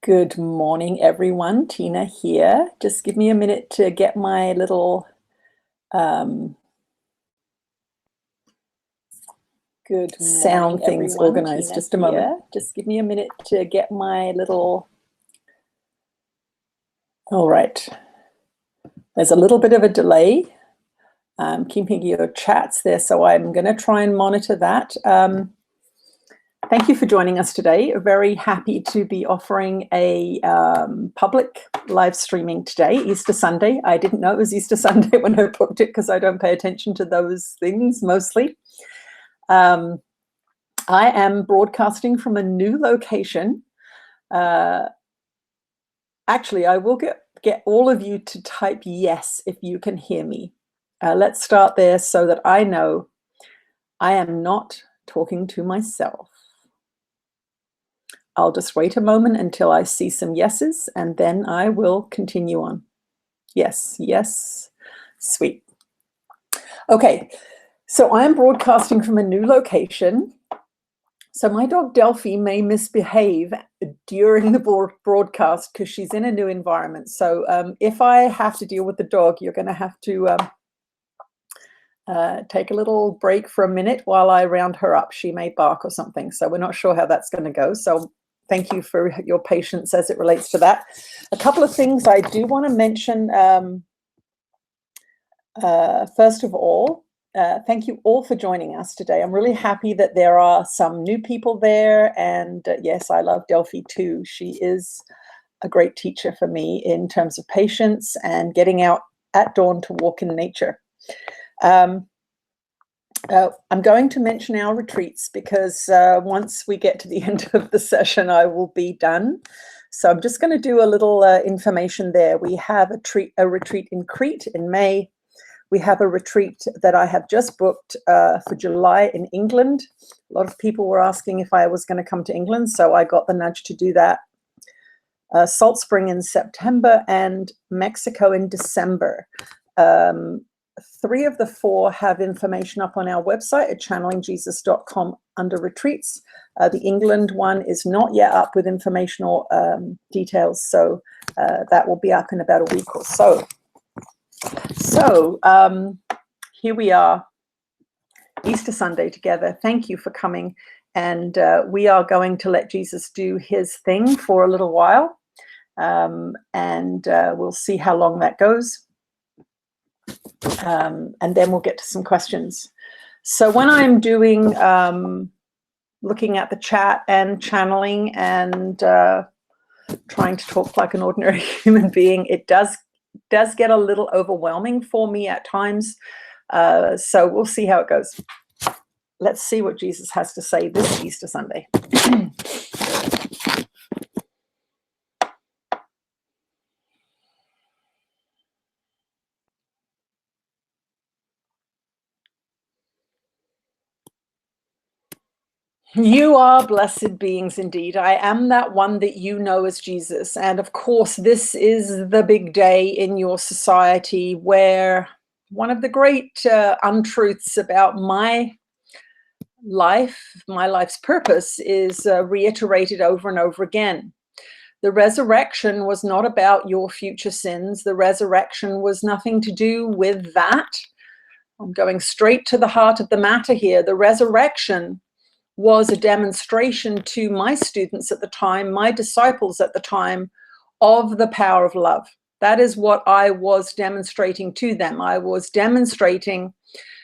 Good morning, everyone. Tina here. Just give me a minute to get my little good sound things organized. Just a moment. Just give me a minute to get my little. All right. There's a little bit of a delay. I'm keeping your chats there, so I'm going to try and monitor that. Thank you for joining us today. Very happy to be offering a public live streaming today, Easter Sunday. I didn't know it was Easter Sunday when I booked it because I don't pay attention to those things mostly. I am broadcasting from a new location. Actually, I will get all of you to type yes if you can hear me. Let's start there so that I know I am not talking to myself. I'll just wait a moment until I see some yeses, and then I will continue on. Yes, yes, sweet. Okay, so I'm broadcasting from a new location. So my dog Delfy may misbehave during the broadcast because she's in a new environment. So if I have to deal with the dog, you're going to have to take a little break for a minute while I round her up. She may bark or something. So we're not sure how that's going to go. So thank you for your patience as it relates to that. A couple of things I do want to mention. First of all, thank you all for joining us today. I'm really happy that there are some new people there. And yes, I love Delphi too. She is a great teacher for me in terms of patience and getting out at dawn to walk in nature. I'm going to mention our retreats because once we get to the end of the session, I will be done. So I'm just going to do a little information there. We have a retreat in Crete in May. We have a retreat that I have just booked for July in England. A lot of people were asking if I was going to come to England, so I got the nudge to do that. Salt Spring in September and Mexico in December. 3 of the 4 have information up on our website at channelingjesus.com under retreats. The England one is not yet up with informational details, so that will be up in about a week or so. So here we are, Easter Sunday together. Thank you for coming. And we are going to let Jesus do his thing for a little while. And we'll see how long that goes. And then we'll get to some questions. So when I'm doing, looking at the chat and channeling and trying to talk like an ordinary human being, it does get a little overwhelming for me at times. So we'll see how it goes. Let's see what Jesus has to say this Easter Sunday. You are blessed beings indeed. I am that one that you know as Jesus. And of course, this is the big day in your society where one of the great untruths about my life's purpose is reiterated over and over again. The resurrection was not about your future sins. The resurrection was nothing to do with that. I'm going straight to the heart of the matter here. The resurrection was a demonstration to my students at the time, my disciples at the time, of the power of love. That is what I was demonstrating to them. I was demonstrating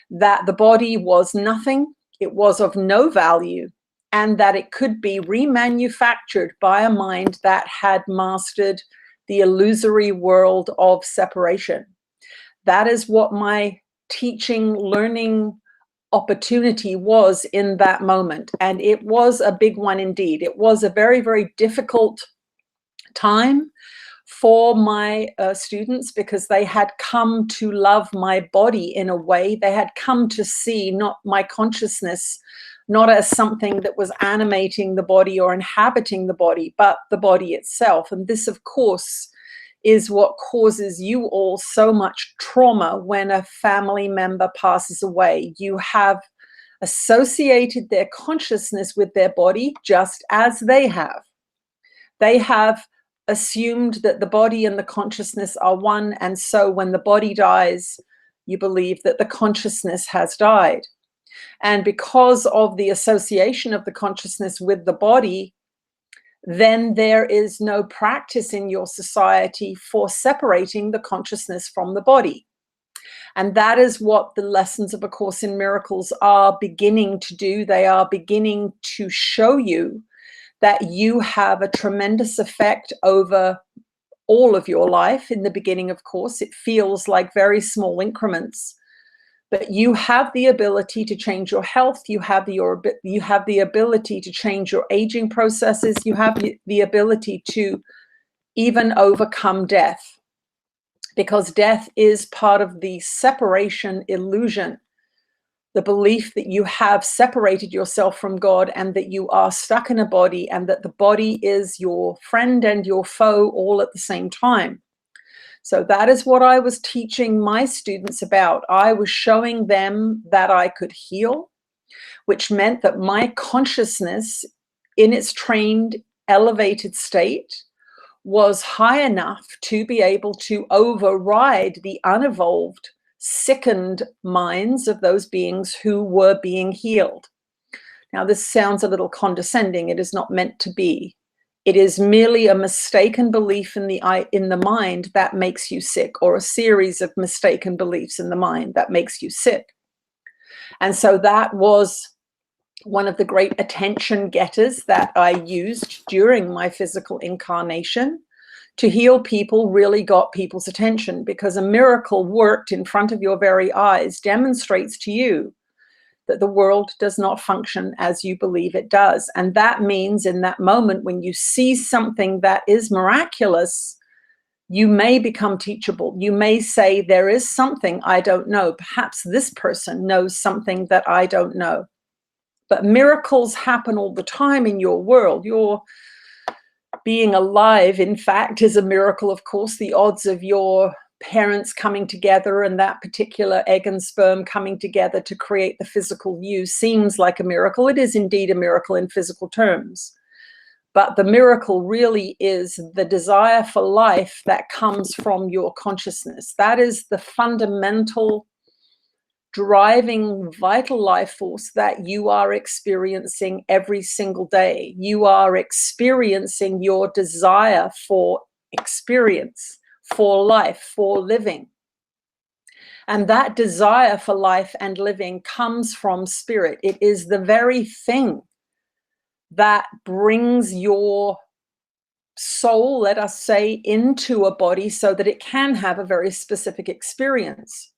that the body was nothing, it was of no value, and that it could be remanufactured by a mind that had mastered the illusory world of separation. That is what my teaching, learning opportunity was in that moment. And it was a big one indeed. It was a very, very difficult time for my students because they had come to love my body in a way. They had come to see not my consciousness, not as something that was animating the body or inhabiting the body, but the body itself. And this, of course, is what causes you all so much trauma when a family member passes away. You have associated their consciousness with their body just as they have. They have assumed that the body and the consciousness are one, and so when the body dies, you believe that the consciousness has died. And because of the association of the consciousness with the body, then there is no practice in your society for separating the consciousness from the body. And that is what the lessons of A Course in Miracles are beginning to do. They are beginning to show you that you have a tremendous effect over all of your life. In the beginning, of course, it feels like very small increments, but you have the ability to change your health. You have the ability to change your aging processes. You have the ability to even overcome death, because death is part of the separation illusion, the belief that you have separated yourself from God and that you are stuck in a body, and that the body is your friend and your foe all at the same time. So that is what I was teaching my students about. I was showing them that I could heal, which meant that my consciousness in its trained, elevated state was high enough to be able to override the unevolved, sickened minds of those beings who were being healed. Now, this sounds a little condescending. It is not meant to be. It is merely a mistaken belief in the mind that makes you sick, or a series of mistaken beliefs in the mind that makes you sick. And so that was one of the great attention getters that I used during my physical incarnation to heal people. Really got people's attention, because a miracle worked in front of your very eyes demonstrates to you that the world does not function as you believe it does. And that means in that moment, when you see something that is miraculous, you may become teachable. You may say, there is something I don't know. Perhaps this person knows something that I don't know. But miracles happen all the time in your world. Your being alive, in fact, is a miracle, of course. The odds of your parents coming together and that particular egg and sperm coming together to create the physical you seems like a miracle. It is indeed a miracle in physical terms. But the miracle really is the desire for life that comes from your consciousness. That is the fundamental driving vital life force that you are experiencing every single day. You are experiencing your desire for experience, for life, for living. And that desire for life and living comes from spirit. It is the very thing that brings your soul, let us say, into a body so that it can have a very specific experience.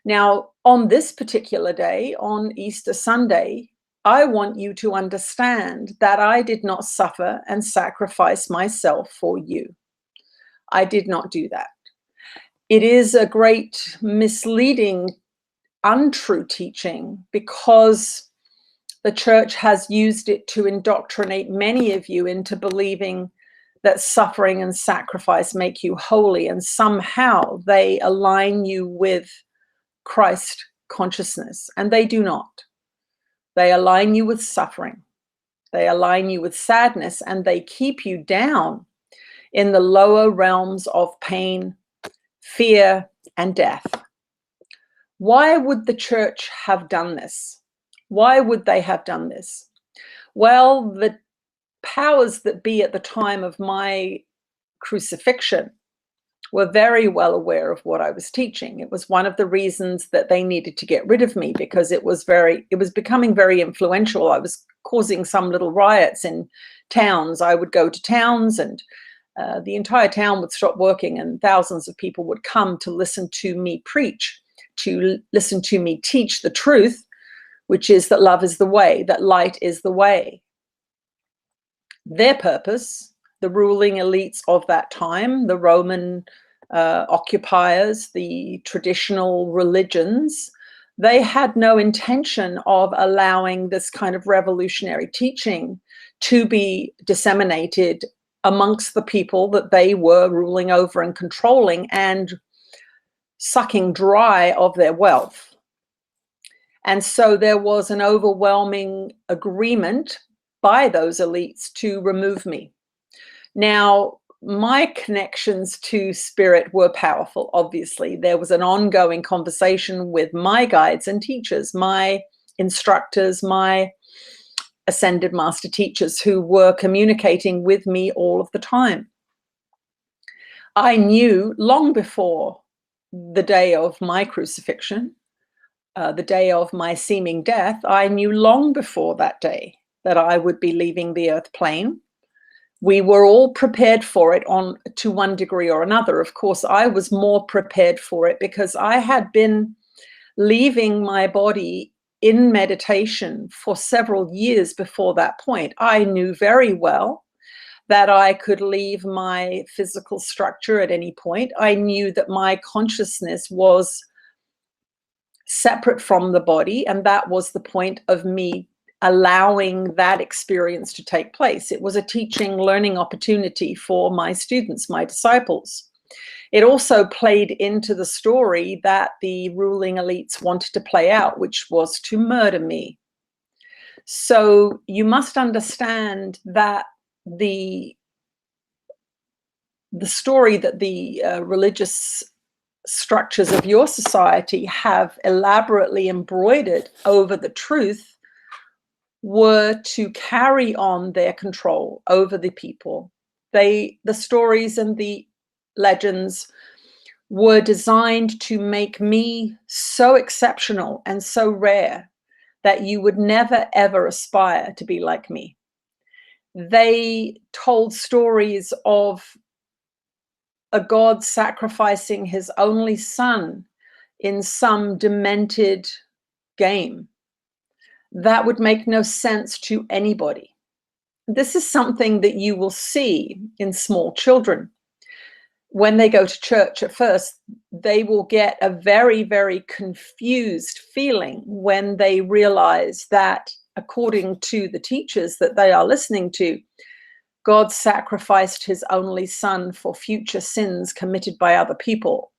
Now, on this particular day, on Easter Sunday, I want you to understand that I did not suffer and sacrifice myself for you. I did not do that. It is a great misleading, untrue teaching, because the church has used it to indoctrinate many of you into believing that suffering and sacrifice make you holy, and somehow they align you with Christ consciousness, and they do not. They align you with suffering. They align you with sadness, and they keep you down in the lower realms of pain, fear, and death. Why would the church have done this? Why would they have done this? Well, the powers that be at the time of my crucifixion were very well aware of what I was teaching. It was one of the reasons that they needed to get rid of me, because it was becoming very influential. I was causing some little riots in towns. I would go to towns and the entire town would stop working, and thousands of people would come to listen to me preach, to listen to me teach the truth, which is that love is the way, that light is the way. Their purpose, the ruling elites of that time, the Roman occupiers, the traditional religions, they had no intention of allowing this kind of revolutionary teaching to be disseminated amongst the people that they were ruling over and controlling and sucking dry of their wealth. And so there was an overwhelming agreement by those elites to remove me. Now, my connections to spirit were powerful, obviously. There was an ongoing conversation with my guides and teachers, my instructors, my ascended master teachers who were communicating with me all of the time. I knew long before the day of my crucifixion, the day of my seeming death, I knew long before that day that I would be leaving the earth plane. We were all prepared for it to one degree or another. Of course, I was more prepared for it because I had been leaving my body in meditation for several years before that point. I knew very well that I could leave my physical structure at any point. I knew that my consciousness was separate from the body, and that was the point of me allowing that experience to take place. It was a teaching, learning opportunity for my students, my disciples. It also played into the story that the ruling elites wanted to play out, which was to murder me. So you must understand that the story that the religious structures of your society have elaborately embroidered over the truth were to carry on their control over the people. The stories and the legends were designed to make me so exceptional and so rare that you would never, ever aspire to be like me. They told stories of a God sacrificing his only son in some demented game. That would make no sense to anybody. This is something that you will see in small children. When they go to church at first, they will get a very, very confused feeling when they realize that, according to the teachers that they are listening to, God sacrificed his only son for future sins committed by other people.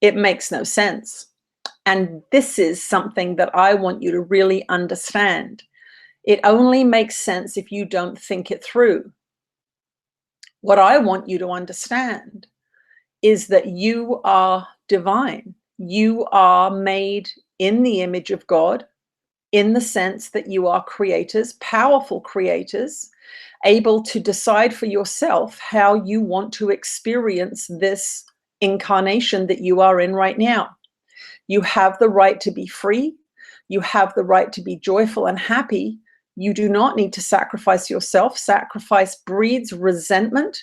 It makes no sense. And this is something that I want you to really understand. It only makes sense if you don't think it through. What I want you to understand is that you are divine. You are made in the image of God, in the sense that you are creators, powerful creators, able to decide for yourself how you want to experience this incarnation that you are in right now. You have the right to be free. You have the right to be joyful and happy. You do not need to sacrifice yourself. Sacrifice breeds resentment,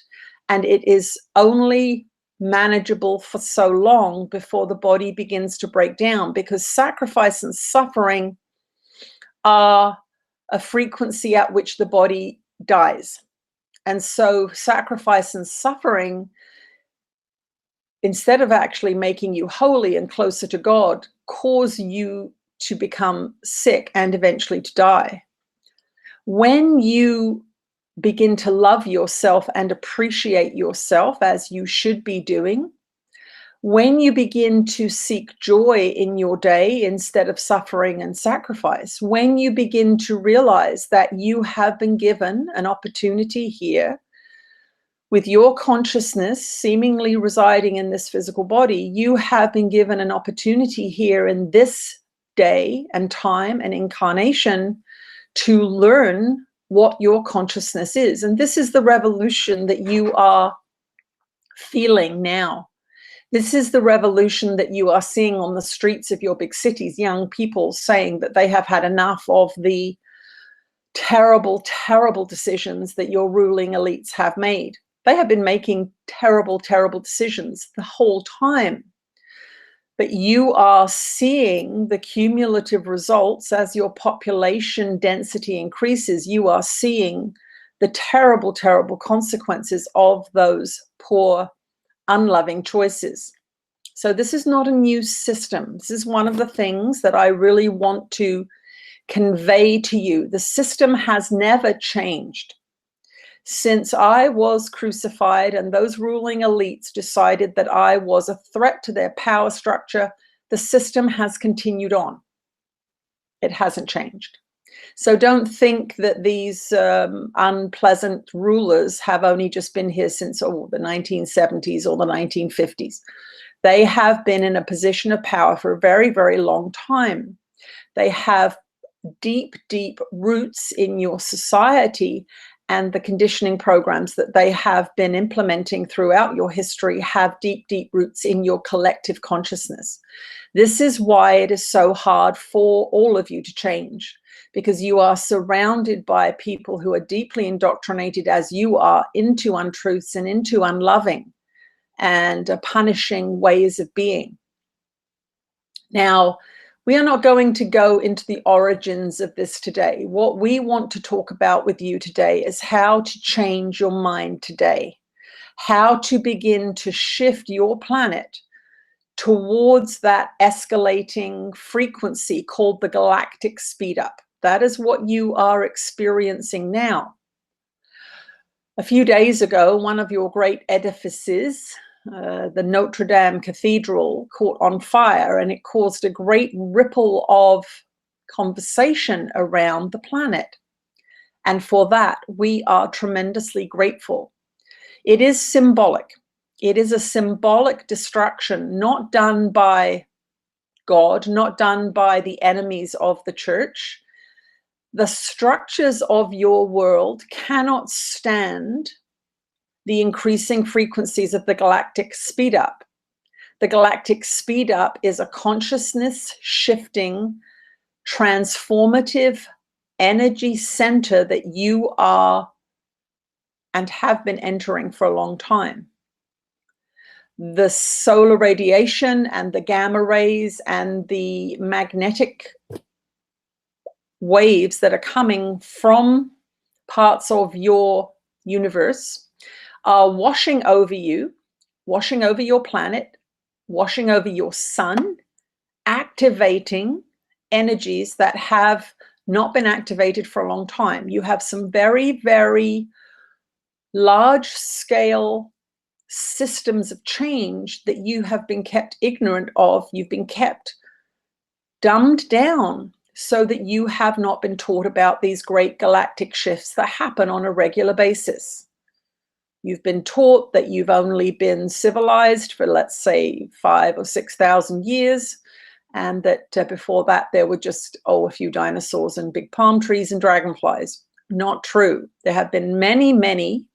and it is only manageable for so long before the body begins to break down, because sacrifice and suffering are a frequency at which the body dies. And so sacrifice and suffering, instead of actually making you holy and closer to God, cause you to become sick and eventually to die. When you begin to love yourself and appreciate yourself, as you should be doing, when you begin to seek joy in your day instead of suffering and sacrifice, when you begin to realize that you have been given an opportunity here with your consciousness seemingly residing in this physical body, you have been given an opportunity here in this day and time and incarnation to learn what your consciousness is. And this is the revolution that you are feeling now. This is the revolution that you are seeing on the streets of your big cities, young people saying that they have had enough of the terrible, terrible decisions that your ruling elites have made. They have been making terrible, terrible decisions the whole time. But you are seeing the cumulative results as your population density increases. You are seeing the terrible, terrible consequences of those poor, unloving choices. So this is not a new system. This is one of the things that I really want to convey to you. The system has never changed. Since I was crucified and those ruling elites decided that I was a threat to their power structure, the system has continued on. It hasn't changed. So don't think that these unpleasant rulers have only just been here since the 1970s or the 1950s. They have been in a position of power for a very, very long time. They have deep, deep roots in your society, and the conditioning programs that they have been implementing throughout your history have deep, deep roots in your collective consciousness. This is why it is so hard for all of you to change, because you are surrounded by people who are deeply indoctrinated as you are into untruths and into unloving and punishing ways of being. Now, we are not going to go into the origins of this today. What we want to talk about with you today is how to change your mind today, how to begin to shift your planet towards that escalating frequency called the galactic speed up. That is what you are experiencing now. A few days ago, one of your great edifices, the Notre Dame Cathedral, caught on fire, and it caused a great ripple of conversation around the planet. And for that, we are tremendously grateful. It is symbolic. It is a symbolic destruction, not done by God, not done by the enemies of the church. The structures of your world cannot stand the increasing frequencies of the galactic speed up. The galactic speed up is a consciousness shifting, transformative energy center that you are and have been entering for a long time. The solar radiation and the gamma rays and the magnetic waves that are coming from parts of your universe are washing over you, washing over your planet, washing over your sun, activating energies that have not been activated for a long time. You have some very, very large scale systems of change that you have been kept ignorant of. You've been kept dumbed down so that you have not been taught about these great galactic shifts that happen on a regular basis. You've been taught that you've only been civilized for, let's say, 5,000 or 6,000 years, and that before that there were just, a few dinosaurs and big palm trees and dragonflies. Not true. There have been many, many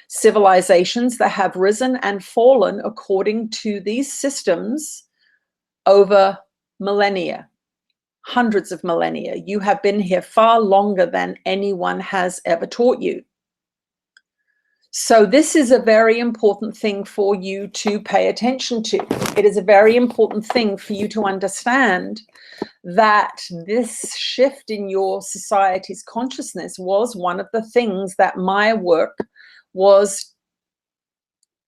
civilizations that have risen and fallen according to these systems over millennia, hundreds of millennia. You have been here far longer than anyone has ever taught you. So this is a very important thing for you to pay attention to. It is a very important thing for you to understand that this shift in your society's consciousness was one of the things that my work was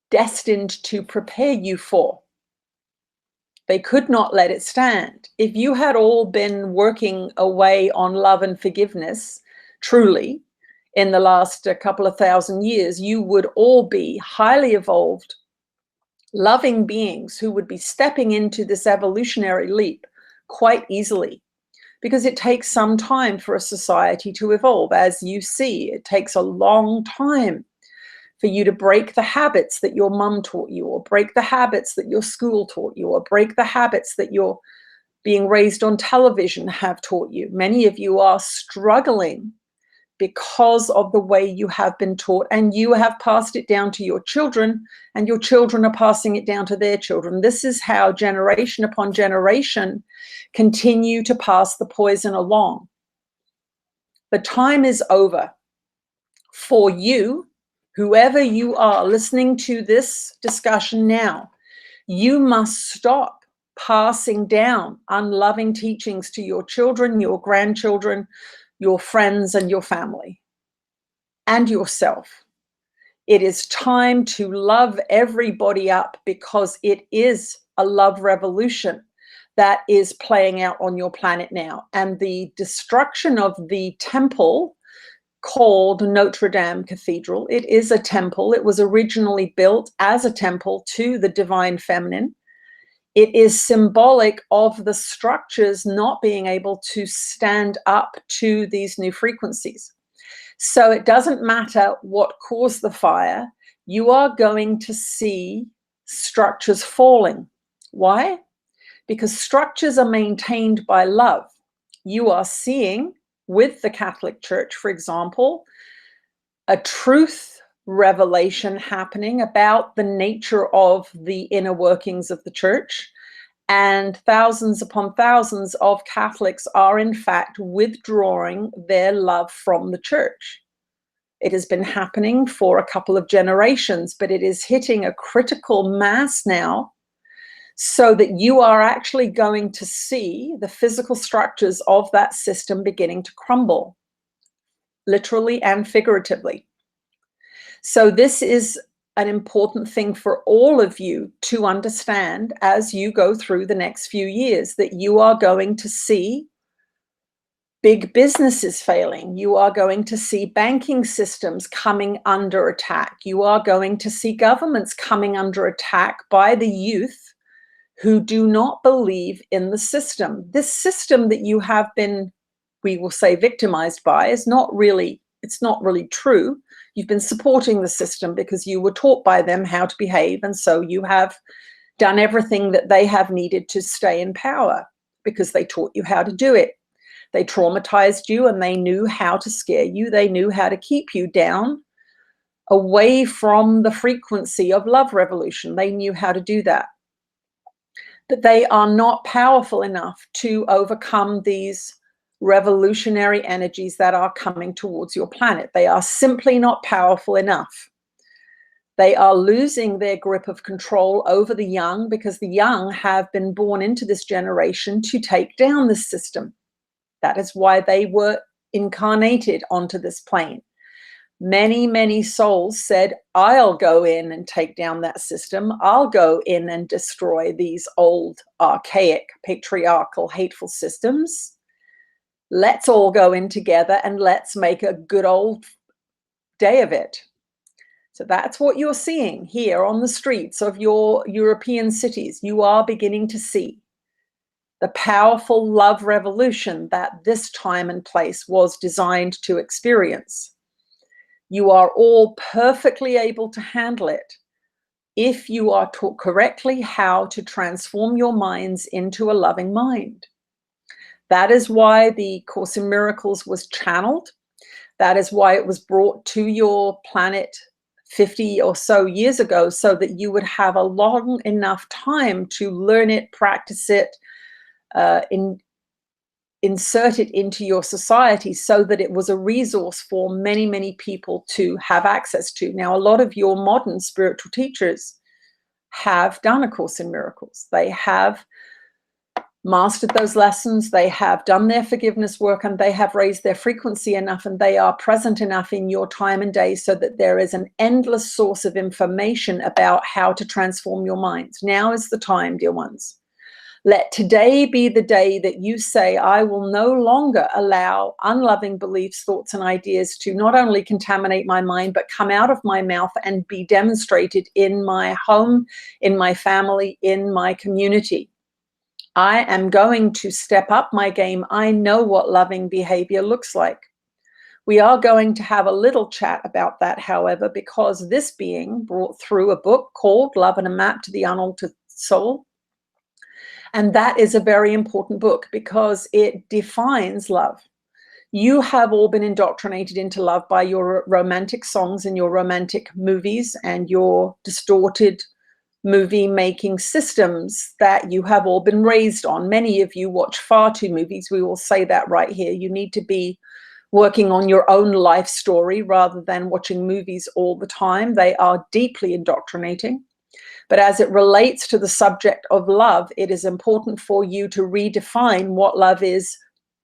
destined to prepare you for. They could not let it stand. If you had all been working away on love and forgiveness, truly, in the last couple of thousand years, you would all be highly evolved, loving beings who would be stepping into this evolutionary leap quite easily, because it takes some time for a society to evolve. As you see, it takes a long time for you to break the habits that your mum taught you, or break the habits that your school taught you, or break the habits that your being raised on television have taught you. Many of you are struggling because of the way you have been taught, and you have passed it down to your children, and your children are passing it down to their children. This is how generation upon generation continue to pass the poison along. The time is over for you, whoever you are listening to this discussion now. You must stop passing down unloving teachings to your children, your grandchildren, your friends, and your family, and yourself. It is time to love everybody up, because it is a love revolution that is playing out on your planet now. And the destruction of the temple called Notre Dame Cathedral, it is a temple. It was originally built as a temple to the divine feminine. It is symbolic of the structures not being able to stand up to these new frequencies. So it doesn't matter what caused the fire, you are going to see structures falling. Why? Because structures are maintained by love. You are seeing, with the Catholic Church, for example, a truth revelation happening about the nature of the inner workings of the church. And thousands upon thousands of Catholics are, in fact, withdrawing their love from the church. It has been happening for a couple of generations, but it is hitting a critical mass now, so that you are actually going to see the physical structures of that system beginning to crumble, literally and figuratively. So this is an important thing for all of you to understand as you go through the next few years, that you are going to see big businesses failing. You are going to see banking systems coming under attack. You are going to see governments coming under attack by the youth who do not believe in the system. This system that you have been, we will say, victimized by is not really, it's not really true. You've been supporting the system because you were taught by them how to behave, and so you have done everything that they have needed to stay in power because they taught you how to do it. They traumatized you and they knew how to scare you. They knew how to keep you down, away from the frequency of love revolution. They knew how to do that. But they are not powerful enough to overcome these revolutionary energies that are coming towards your planet. They are simply not powerful enough. They are losing their grip of control over the young because the young have been born into this generation to take down this system. That is why they were incarnated onto this plane. Many, many souls said, I'll go in and take down that system. I'll go in and destroy these old, archaic, patriarchal, hateful systems. Let's all go in together and let's make a good old day of it. So that's what you're seeing here on the streets of your European cities. You are beginning to see the powerful love revolution that this time and place was designed to experience. You are all perfectly able to handle it if you are taught correctly how to transform your minds into a loving mind. That is why the Course in Miracles was channeled. That is why it was brought to your planet 50 or so years ago, so that you would have a long enough time to learn it, practice it, insert it into your society, so that it was a resource for many, many people to have access to. Now, a lot of your modern spiritual teachers have done A Course in Miracles. They have mastered those lessons, they have done their forgiveness work, and they have raised their frequency enough, and they are present enough in your time and day so that there is an endless source of information about how to transform your minds. Now is the time, dear ones. Let today be the day that you say, I will no longer allow unloving beliefs, thoughts, and ideas to not only contaminate my mind, but come out of my mouth and be demonstrated in my home, in my family, in my community. I am going to step up my game. I know what loving behavior looks like. We are going to have a little chat about that, however, because this being brought through a book called Love and a Map to the Unaltered Soul. And that is a very important book because it defines love. You have all been indoctrinated into love by your romantic songs and your romantic movies and your distorted movie making systems that you have all been raised on. Many of you watch far too movies. We will say that right here. You need to be working on your own life story rather than watching movies all the time. They are deeply indoctrinating. But as it relates to the subject of love, it is important for you to redefine what love is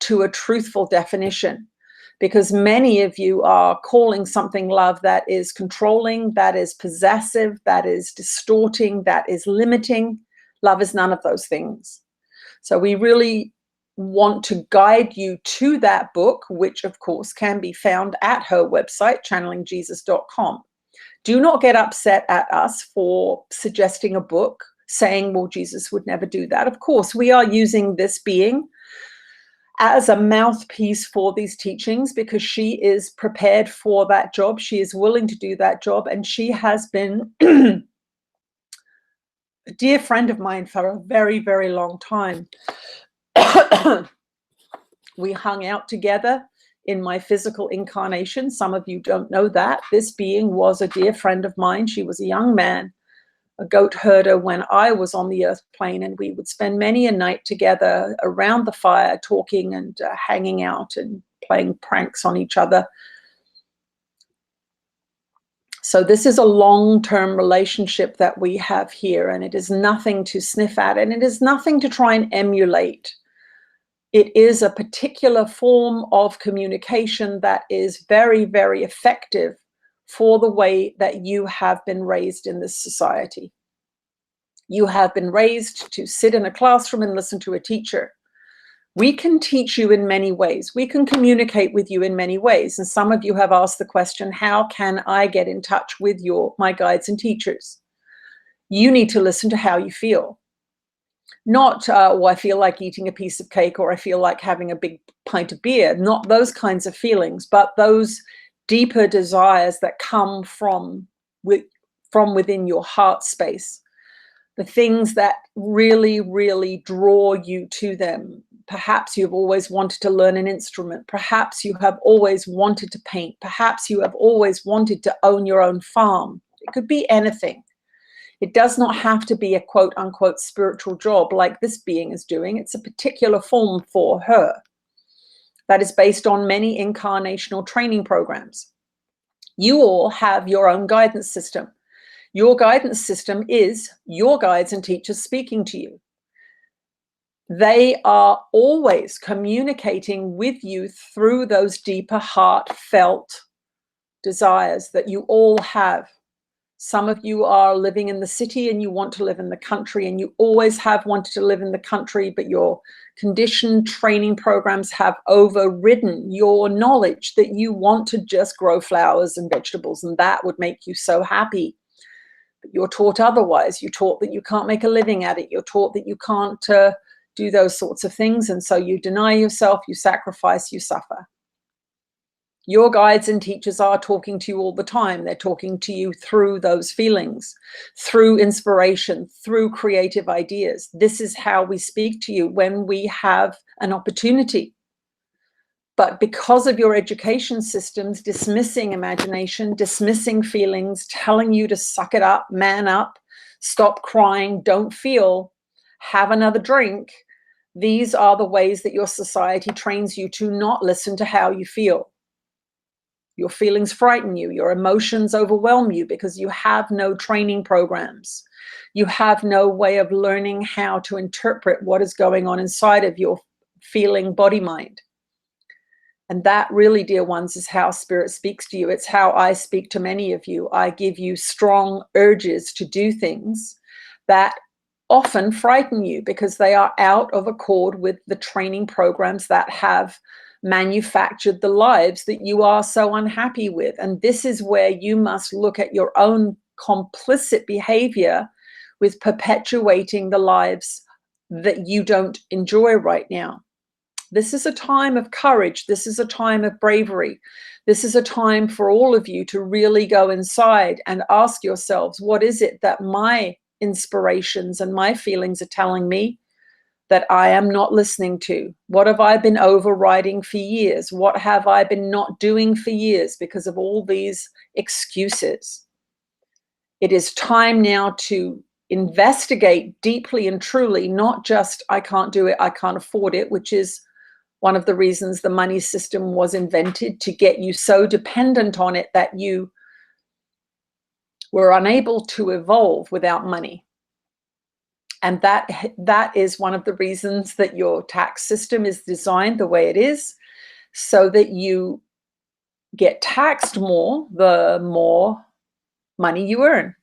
to a truthful definition, because many of you are calling something love that is controlling, that is possessive, that is distorting, that is limiting. Love is none of those things. So we really want to guide you to that book, which of course can be found at her website, channelingjesus.com. Do not get upset at us for suggesting a book saying, well, Jesus would never do that. Of course, we are using this being as a mouthpiece for these teachings because she is prepared for that job. She is willing to do that job. And she has been a dear friend of mine for a very, very long time. We hung out together in my physical incarnation. Some of you don't know that. This being was a dear friend of mine. She was a young man, a goat herder when I was on the earth plane, and we would spend many a night together around the fire talking and hanging out and playing pranks on each other. So this is a long-term relationship that we have here, and it is nothing to sniff at, and it is nothing to try and emulate. It is a particular form of communication that is very, very effective for the way that you have been raised in this society. You have been raised to sit in a classroom and listen to a teacher. We can teach you in many ways. We can communicate with you in many ways. And some of you have asked the question, how can I get in touch with my guides and teachers? You need to listen to how you feel. Not, oh, I feel like eating a piece of cake, or I feel like having a big pint of beer. Not those kinds of feelings, but those deeper desires that come from within your heart space. The things that really, really draw you to them. Perhaps you've always wanted to learn an instrument. Perhaps you have always wanted to paint. Perhaps you have always wanted to own your own farm. It could be anything. It does not have to be a quote unquote spiritual job like this being is doing. It's a particular form for her that is based on many incarnational training programs. You all have your own guidance system. Your guidance system is your guides and teachers speaking to you. They are always communicating with you through those deeper heartfelt desires that you all have. Some of you are living in the city and you want to live in the country, and you always have wanted to live in the country, but your conditioned training programs have overridden your knowledge that you want to just grow flowers and vegetables, and that would make you so happy. But you're taught otherwise. You're taught that you can't make a living at it. You're taught that you can't do those sorts of things, and so you deny yourself, you sacrifice, you suffer. Your guides and teachers are talking to you all the time. They're talking to you through those feelings, through inspiration, through creative ideas. This is how we speak to you when we have an opportunity. But because of your education systems dismissing imagination, dismissing feelings, telling you to suck it up, man up, stop crying, don't feel, have another drink, these are the ways that your society trains you to not listen to how you feel. Your feelings frighten you. Your emotions overwhelm you because you have no training programs. You have no way of learning how to interpret what is going on inside of your feeling body mind. And that really, dear ones, is how Spirit speaks to you. It's how I speak to many of you. I give you strong urges to do things that often frighten you because they are out of accord with the training programs that have manufactured the lives that you are so unhappy with. And this is where you must look at your own complicit behavior with perpetuating the lives that you don't enjoy right now. This is a time of courage. This is a time of bravery. This is a time for all of you to really go inside and ask yourselves, what is it that my inspirations and my feelings are telling me that I am not listening to? What have I been overriding for years? What have I been not doing for years because of all these excuses? It is time now to investigate deeply and truly, not just I can't do it, I can't afford it, which is one of the reasons the money system was invented, to get you so dependent on it that you were unable to evolve without money. And that is one of the reasons that your tax system is designed the way it is, so that you get taxed more the more money you earn.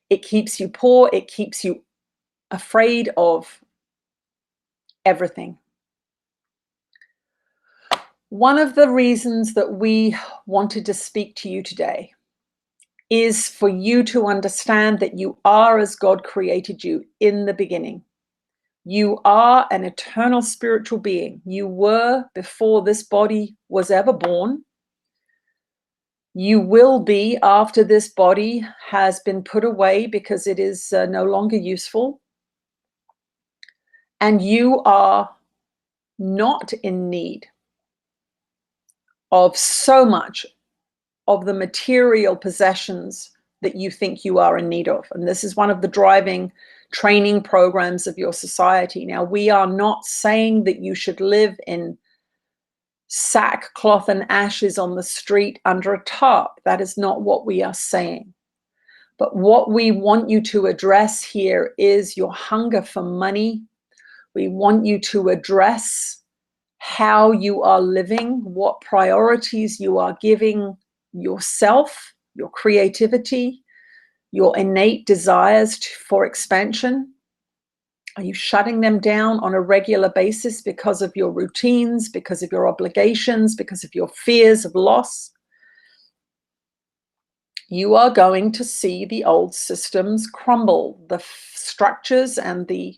It keeps you poor. It keeps you afraid of everything. One of the reasons that we wanted to speak to you today is for you to understand that you are as God created you in the beginning. You are an eternal spiritual being. You were before this body was ever born. You will be after this body has been put away because it is no longer useful. And you are not in need of so much of the material possessions that you think you are in need of. And this is one of the driving training programs of your society. Now, we are not saying that you should live in sackcloth and ashes on the street under a tarp. That is not what we are saying. But what we want you to address here is your hunger for money. We want you to address how you are living, what priorities you are giving yourself, your creativity, your innate desires for expansion. Are you shutting them down on a regular basis because of your routines, because of your obligations, because of your fears of loss? You are going to see the old systems crumble. The structures and the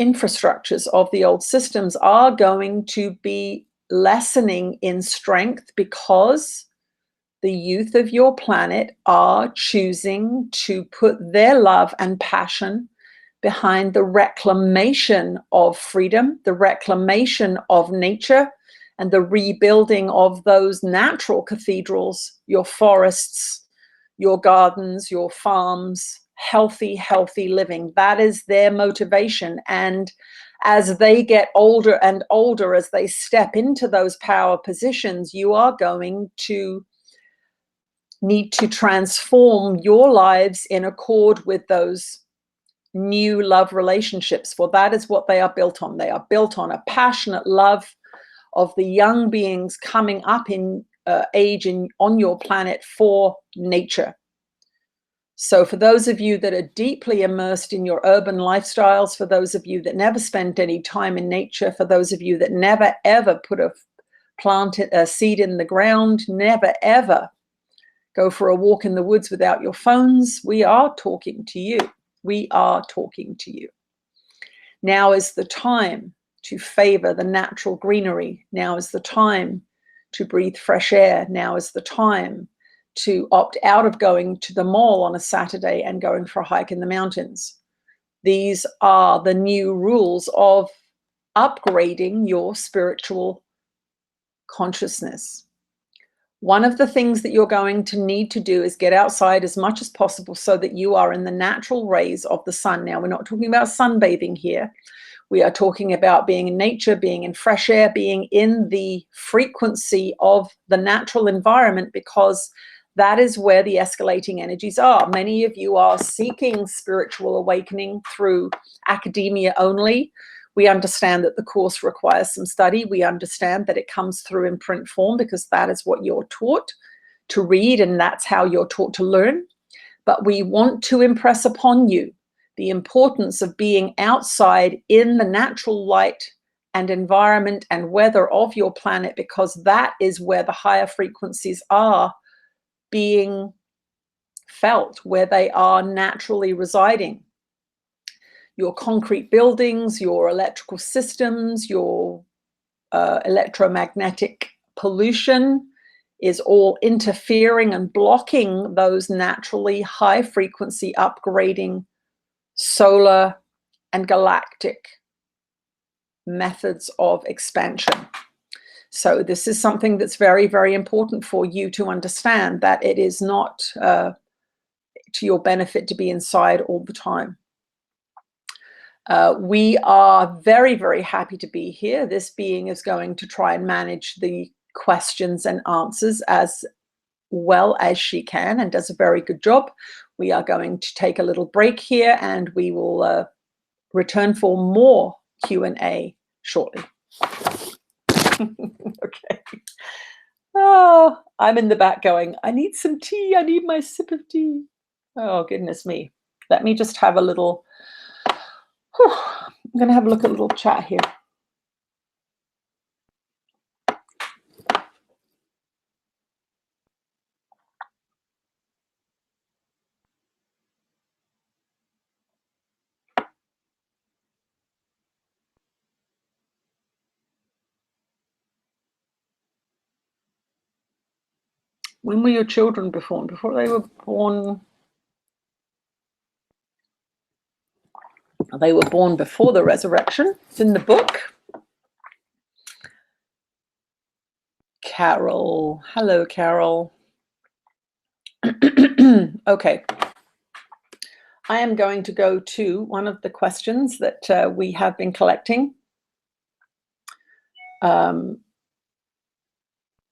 infrastructures of the old systems are going to be lessening in strength because the youth of your planet are choosing to put their love and passion behind the reclamation of freedom, the reclamation of nature, and the rebuilding of those natural cathedrals, your forests, your gardens, your farms, healthy living. That is their motivation. And as they get older and older, as they step into those power positions, you are going to need to transform your lives in accord with those new love relationships, for that is what they are built on. They are built on a passionate love of the young beings coming up in age on your planet for nature. So for those of you that are deeply immersed in your urban lifestyles, for those of you that never spent any time in nature, for those of you that never ever planted a seed in the ground, never ever go for a walk in the woods without your phones, we are talking to you. We are talking to you. Now is the time to favor the natural greenery. Now is the time to breathe fresh air. Now is the time to opt out of going to the mall on a Saturday and going for a hike in the mountains. These are the new rules of upgrading your spiritual consciousness. One of the things that you're going to need to do is get outside as much as possible so that you are in the natural rays of the sun. Now, we're not talking about sunbathing here. We are talking about being in nature, being in fresh air, being in the frequency of the natural environment, because that is where the escalating energies are. Many of you are seeking spiritual awakening through academia only. We understand that the course requires some study. We understand that it comes through in print form because that is what you're taught to read and that's how you're taught to learn. But we want to impress upon you the importance of being outside in the natural light and environment and weather of your planet, because that is where the higher frequencies are being felt, where they are naturally residing. Your concrete buildings, your electrical systems, your electromagnetic pollution is all interfering and blocking those naturally high frequency upgrading solar and galactic methods of expansion. So this is something that's very, very important for you to understand, that it is not to your benefit to be inside all the time. We are very, very happy to be here. This being is going to try and manage the questions and answers as well as she can and does a very good job. We are going to take a little break here and we will return for more Q&A shortly. Okay. Oh, I'm in the back going, I need some tea. I need my sip of tea. Oh, goodness me. Let me just have a little... I'm going to have a look at a little chat here. When were your children born? Before they were born? They were born before the resurrection. It's in the book. Carol. Hello, Carol. Okay. I am going to go to one of the questions that we have been collecting.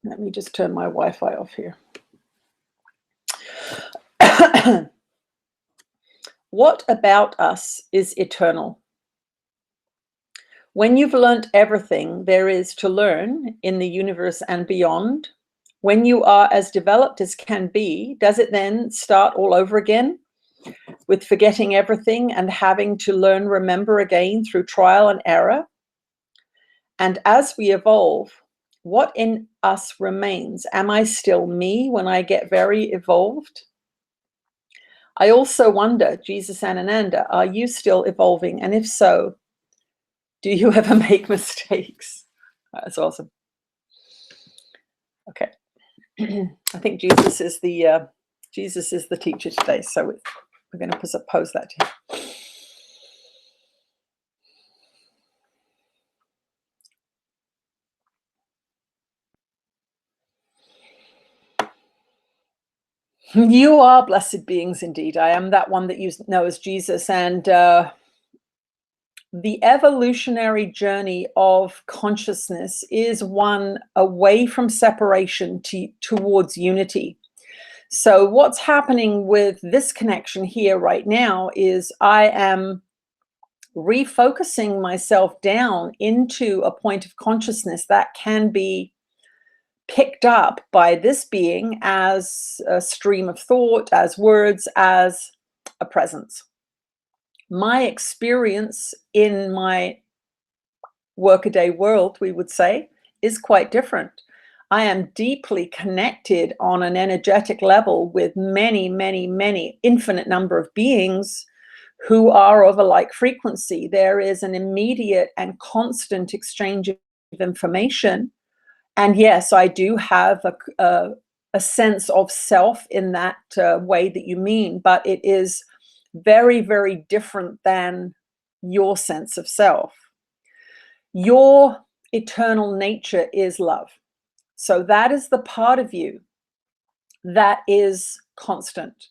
Let me just turn my Wi-Fi off here. What about us is eternal? When you've learnt everything there is to learn in the universe and beyond, when you are as developed as can be, does it then start all over again with forgetting everything and having to learn, remember again through trial and error? And as we evolve, what in us remains? Am I still me when I get very evolved? I also wonder, Jesus and Ananda, are you still evolving? And if so, do you ever make mistakes? That's awesome. Okay. I think Jesus is the teacher today, so we're going to pose that to him. You are blessed beings indeed. I am that one that you know as Jesus. And the evolutionary journey of consciousness is one away from separation towards unity. So what's happening with this connection here right now is I am refocusing myself down into a point of consciousness that can be picked up by this being as a stream of thought, as words, as a presence. My experience in my workaday world, we would say, is quite different. I am deeply connected on an energetic level with many, many, many infinite number of beings who are of a like frequency. There is an immediate and constant exchange of information. And yes, I do have a sense of self in that way that you mean, but it is very, very different than your sense of self. Your eternal nature is love. So that is the part of you that is constant.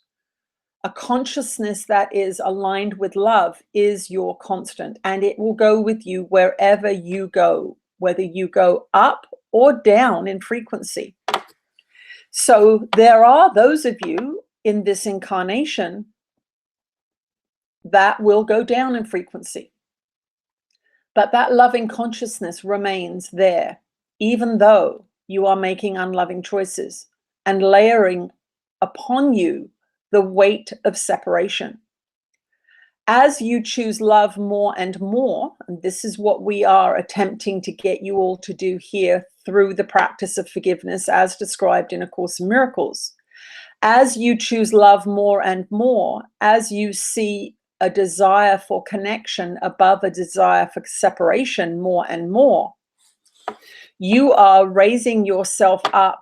A consciousness that is aligned with love is your constant, and it will go with you wherever you go, whether you go up or down in frequency. So there are those of you in this incarnation that will go down in frequency. But that loving consciousness remains there, even though you are making unloving choices and layering upon you the weight of separation. As you choose love more and more, and this is what we are attempting to get you all to do here through the practice of forgiveness as described in A Course in Miracles. As you choose love more and more, as you see a desire for connection above a desire for separation more and more, you are raising yourself up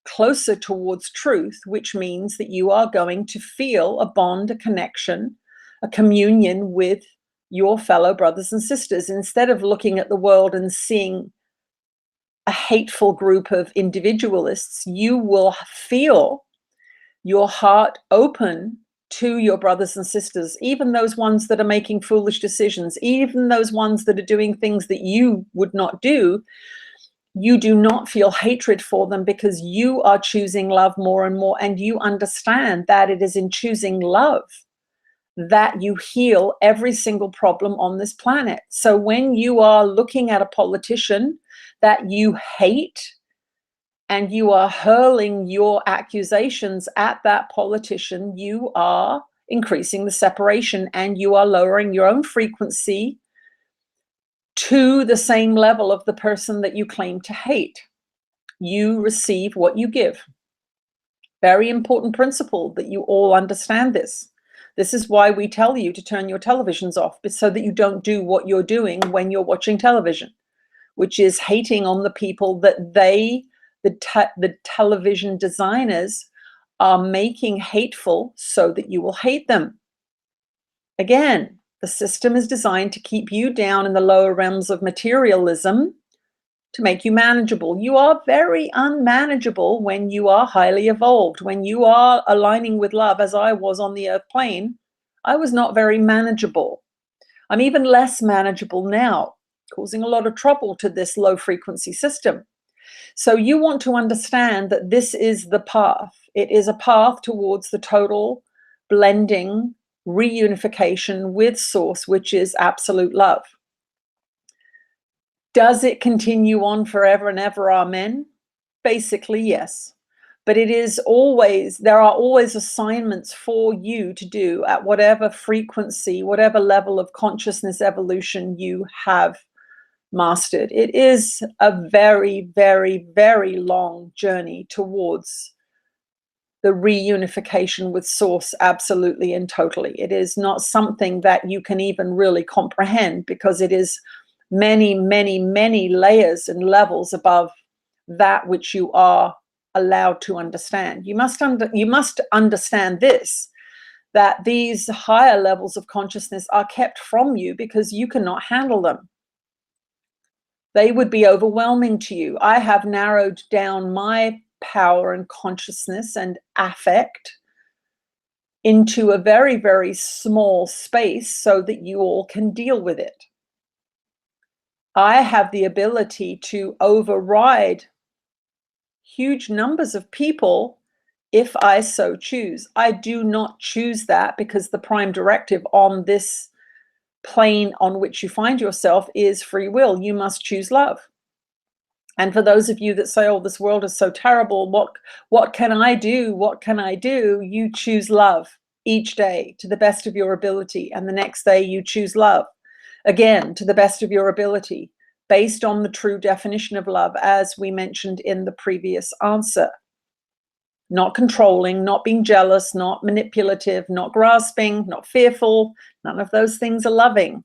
closer towards truth, which means that you are going to feel a bond, a connection, a communion with your fellow brothers and sisters. Instead of looking at the world and seeing a hateful group of individualists, you will feel your heart open to your brothers and sisters, even those ones that are making foolish decisions, even those ones that are doing things that you would not do. You do not feel hatred for them because you are choosing love more and more, and you understand that it is in choosing love that you heal every single problem on this planet. So when you are looking at a politician that you hate and you are hurling your accusations at that politician, you are increasing the separation and you are lowering your own frequency to the same level of the person that you claim to hate. You receive what you give. Very important principle that you all understand this. This is why we tell you to turn your televisions off, so that you don't do what you're doing when you're watching television, which is hating on the people that they The television designers are making Hateful so that you will hate them. Again, the system is designed to keep you down in the lower realms of materialism, to make you manageable. You are very unmanageable when you are highly evolved. When you are aligning with love, as I was on the earth plane, I was not very manageable. I'm even less manageable now, causing a lot of trouble to this low frequency system. So you want to understand that this is the path. It is a path towards the total blending, reunification with source, which is absolute love. Does it continue on forever and ever? Amen. Basically, yes. But it is always, there are always assignments for you to do at whatever frequency, whatever level of consciousness evolution you have mastered. It is a very, very, very long journey towards the reunification with source, absolutely and totally. It is not something that you can even really comprehend, because it is many, many, many layers and levels above that which you are allowed to understand. You must understand this, that these higher levels of consciousness are kept from you because you cannot handle them. They would be overwhelming to you. I have narrowed down my power and consciousness and affect into a very, very small space so that you all can deal with it. I have the ability to override huge numbers of people if I so choose. I do not choose that, because the prime directive on this plane on which you find yourself is free will. You must choose love. And for those of you that say, oh, this world is so terrible, what can I do? What can I do? You choose love each day to the best of your ability. And the next day you choose love again to the best of your ability, based on the true definition of love, as we mentioned in the previous answer. Not controlling, not being jealous, not manipulative, not grasping, not fearful. None of those things are loving.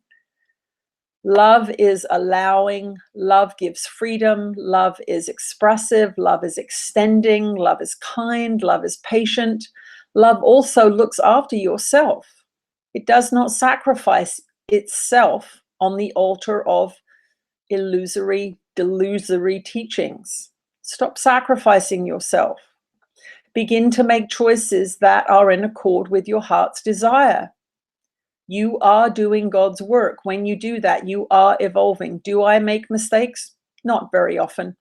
Love is allowing. Love gives freedom. Love is expressive. Love is extending. Love is kind. Love is patient. Love also looks after yourself. It does not sacrifice itself on the altar of illusory, delusory teachings. Stop sacrificing yourself. Begin to make choices that are in accord with your heart's desire. You are doing God's work. When you do that, you are evolving. Do I make mistakes? Not very often.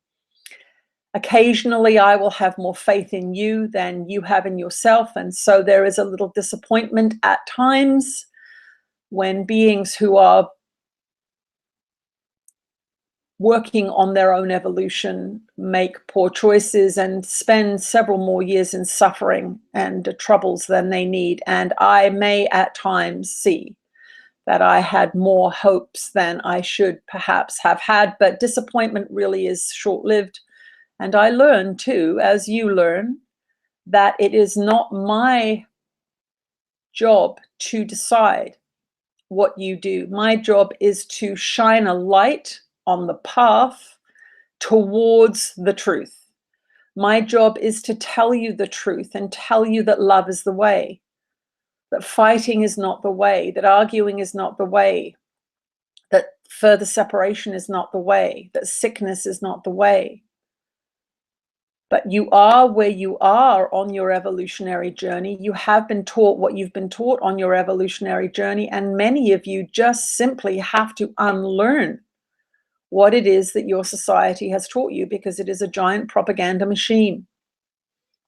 Occasionally, I will have more faith in you than you have in yourself. And so there is a little disappointment at times when beings who are working on their own evolution make poor choices and spend several more years in suffering and troubles than they need. And I may at times see that I had more hopes than I should perhaps have had, but disappointment really is short-lived. And I learn too, as you learn, that it is not my job to decide what you do. My job is to shine a light on the path towards the truth. My job is to tell you the truth and tell you that love is the way, that fighting is not the way, that arguing is not the way, that further separation is not the way, that sickness is not the way. But you are where you are on your evolutionary journey. You have been taught what you've been taught on your evolutionary journey, and many of you just simply have to unlearn what it is that your society has taught you, because it is a giant propaganda machine.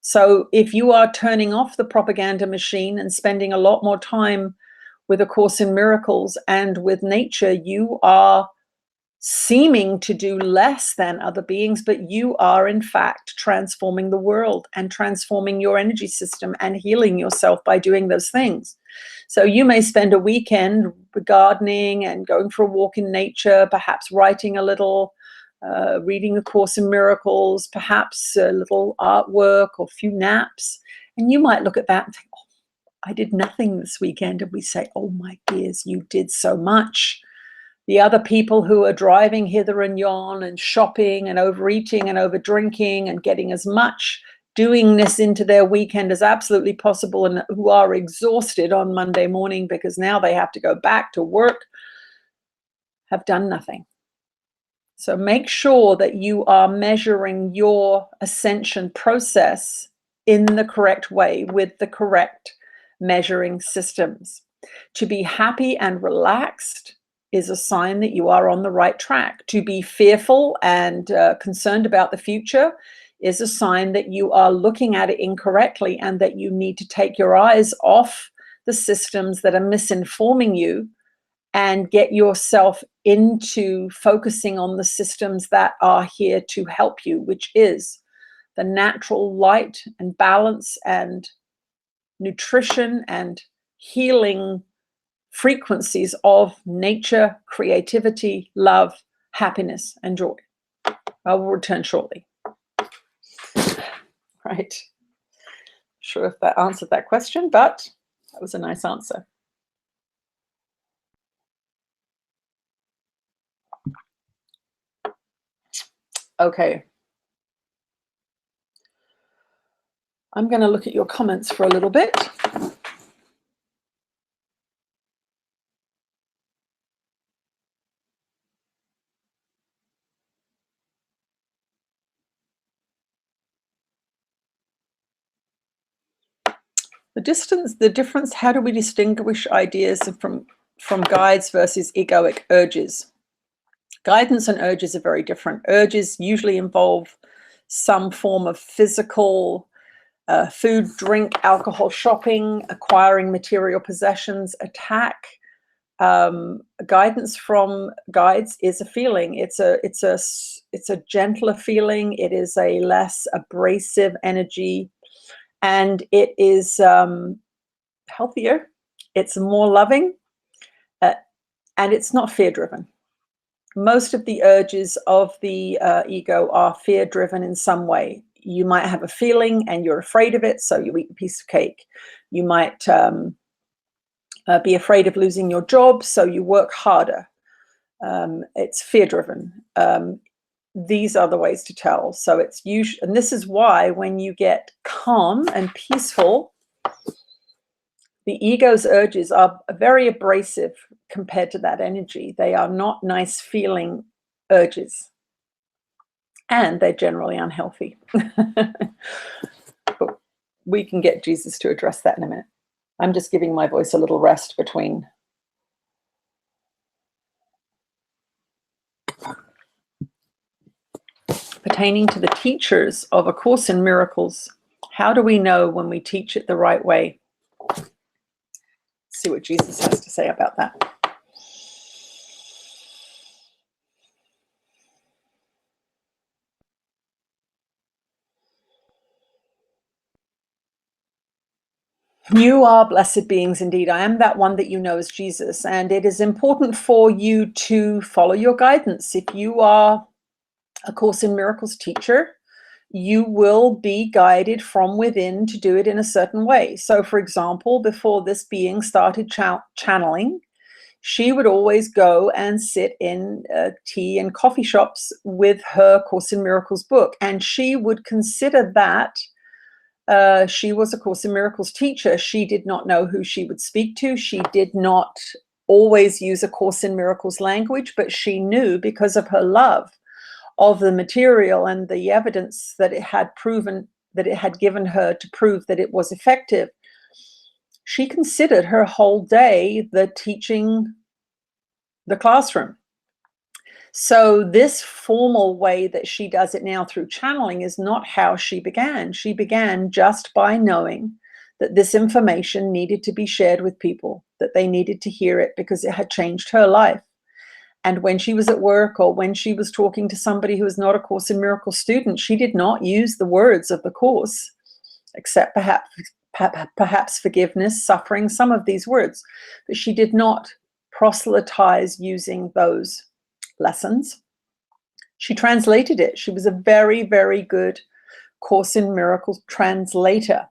So if you are turning off the propaganda machine and spending a lot more time with A Course in Miracles and with nature, you are seeming to do less than other beings, but you are in fact transforming the world and transforming your energy system and healing yourself by doing those things. So you may spend a weekend gardening and going for a walk in nature, perhaps writing a little, reading A Course in Miracles, perhaps a little artwork or a few naps. And you might look at that and think, oh, I did nothing this weekend. And we say, oh my dears, you did so much. the other people who are driving hither and yon and shopping and overeating and over drinking and getting as much doingness into their weekend as absolutely possible, and who are exhausted on Monday morning because now they have to go back to work, have done nothing. So make sure that you are measuring your ascension process in the correct way with the correct measuring systems. To be happy and relaxed is a sign that you are on the right track. To be fearful and concerned about the future is a sign that you are looking at it incorrectly and that you need to take your eyes off the systems that are misinforming you and get yourself into focusing on the systems that are here to help you, which is the natural light and balance and nutrition and healing frequencies of nature, creativity, love, happiness, and joy. I will return shortly. Right. Sure if that answered that question, but that was a nice answer. Okay. I'm going to look at your comments for a little bit. The difference, how do we distinguish ideas from guides versus egoic urges? Guidance and urges are very different. Urges usually involve some form of physical food, drink, alcohol, shopping, acquiring material possessions, attack. Guidance from guides is a feeling. It's a gentler feeling. It is a less abrasive energy. And it is healthier, it's more loving, and it's not fear-driven. Most of the urges of the ego are fear-driven in some way. You might have a feeling and you're afraid of it, so you eat a piece of cake. You might be afraid of losing your job, so you work harder. It's fear-driven. These are the ways to tell. So it's usually, and this is why when you get calm and peaceful, the ego's urges are very abrasive compared to that energy. They are not nice feeling urges, and they're generally unhealthy. But we can get Jesus to address that in a minute. I'm just giving my voice a little rest between. Pertaining to the teachers of A Course in Miracles, how do we know when we teach it the right way? Let's see what Jesus has to say about that. You are blessed beings indeed. I am that one that you know as Jesus, and it is important for you to follow your guidance. If you are A Course in Miracles teacher, you will be guided from within to do it in a certain way. So, for example, before this being started channeling, she would always go and sit in tea and coffee shops with her Course in Miracles book, and she would consider that she was A Course in Miracles teacher. She did not know who she would speak to. She did not always use A Course in Miracles language, but she knew because of her love of the material and the evidence that it had proven, that it had given her to prove that it was effective. She considered her whole day the teaching the classroom. So this formal way that she does it now through channeling is not how she began. She began just by knowing that this information needed to be shared with people, that they needed to hear it because it had changed her life. And when she was at work or when she was talking to somebody who was not a Course in Miracles student, she did not use the words of the Course, except perhaps forgiveness, suffering, some of these words. But she did not proselytize using those lessons. She translated it. She was a very, very good Course in Miracles translator.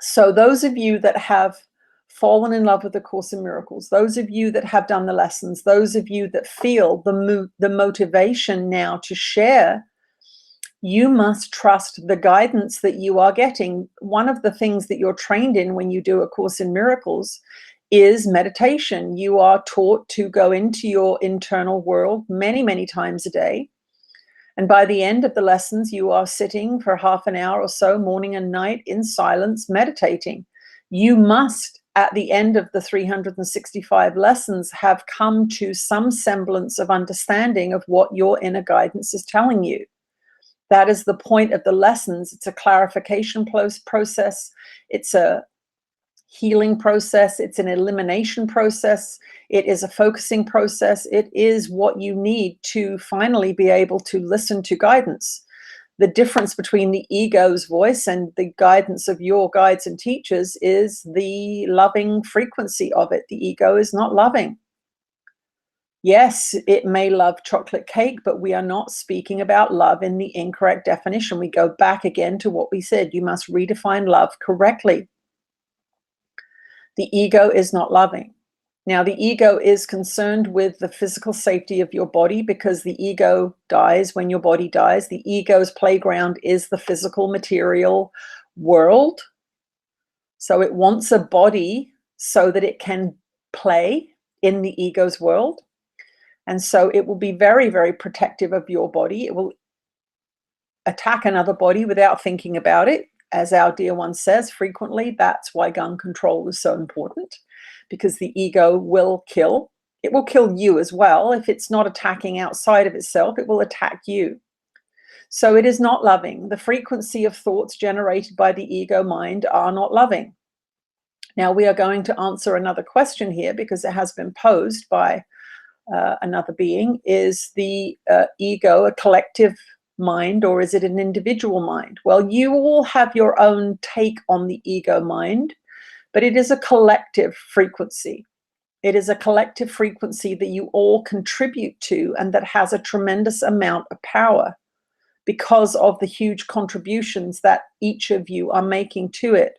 So those of you that have fallen in love with the Course in Miracles, those of you that have done the lessons, those of you that feel the motivation now to share, you must trust the guidance that you are getting. One of the things that you're trained in when you do A Course in Miracles is meditation. You are taught to go into your internal world many, many times a day. And by the end of the lessons, you are sitting for half an hour or so, morning and night, in silence, meditating. You must, at the end of the 365 lessons, have come to some semblance of understanding of what your inner guidance is telling you. That is the point of the lessons. It's a clarification process. It's a healing process. It's an elimination process. It is a focusing process. It is what you need to finally be able to listen to guidance. The difference between the ego's voice and the guidance of your guides and teachers is the loving frequency of it. The ego is not loving. Yes, it may love chocolate cake, but we are not speaking about love in the incorrect definition. We go back again to what we said. You must redefine love correctly. The ego is not loving. Now, the ego is concerned with the physical safety of your body because the ego dies when your body dies. The ego's playground is the physical material world. So it wants a body so that it can play in the ego's world. And so it will be very, very protective of your body. It will attack another body without thinking about it. As our dear one says frequently, that's why gun control is so important, because the ego will kill. It will kill you as well. If it's not attacking outside of itself, it will attack you. So it is not loving. The frequency of thoughts generated by the ego mind are not loving. Now we are going to answer another question here because it has been posed by another being. Is the ego a collective mind or is it an individual mind? Well, you all have your own take on the ego mind, but it is a collective frequency. It is a collective frequency that you all contribute to and that has a tremendous amount of power because of the huge contributions that each of you are making to it.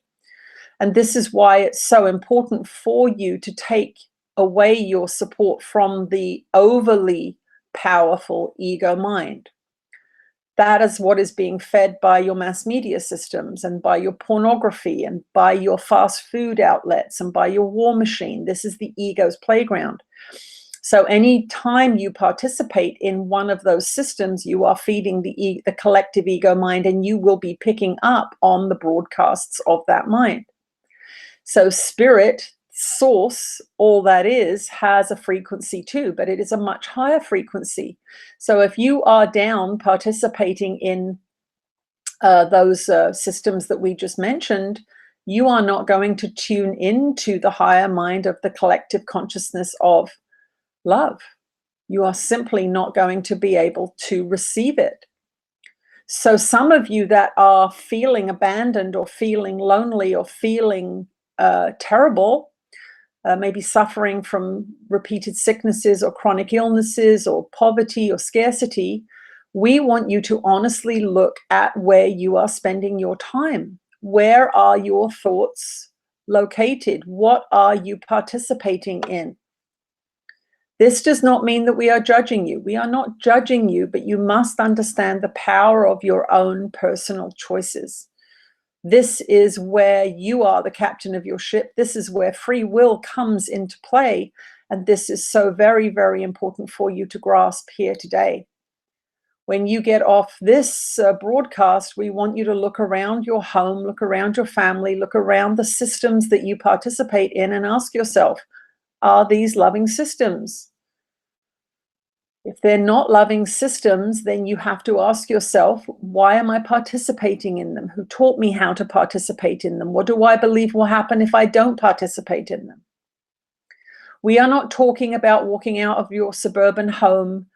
And this is why it's so important for you to take away your support from the overly powerful ego mind. That is what is being fed by your mass media systems and by your pornography and by your fast food outlets and by your war machine. This is the ego's playground. So any time you participate in one of those systems, you are feeding the collective ego mind, and you will be picking up on the broadcasts of that mind. So spirit, source, all that is, has a frequency too, but it is a much higher frequency. So if you are down participating in those systems that we just mentioned, you are not going to tune into the higher mind of the collective consciousness of love. You are simply not going to be able to receive it. So some of you that are feeling abandoned or feeling lonely or feeling terrible, maybe suffering from repeated sicknesses or chronic illnesses or poverty or scarcity, we want you to honestly look at where you are spending your time. Where are your thoughts located? What are you participating in? This does not mean that we are judging you. We are not judging you, but you must understand the power of your own personal choices. This is where you are the captain of your ship. This is where free will comes into play. And this is so very, very important for you to grasp here today. When you get off this broadcast, we want you to look around your home, look around your family, look around the systems that you participate in and ask yourself, are these loving systems? If they're not loving systems, then you have to ask yourself, why am I participating in them? Who taught me how to participate in them? What do I believe will happen if I don't participate in them? We are not talking about walking out of your suburban home,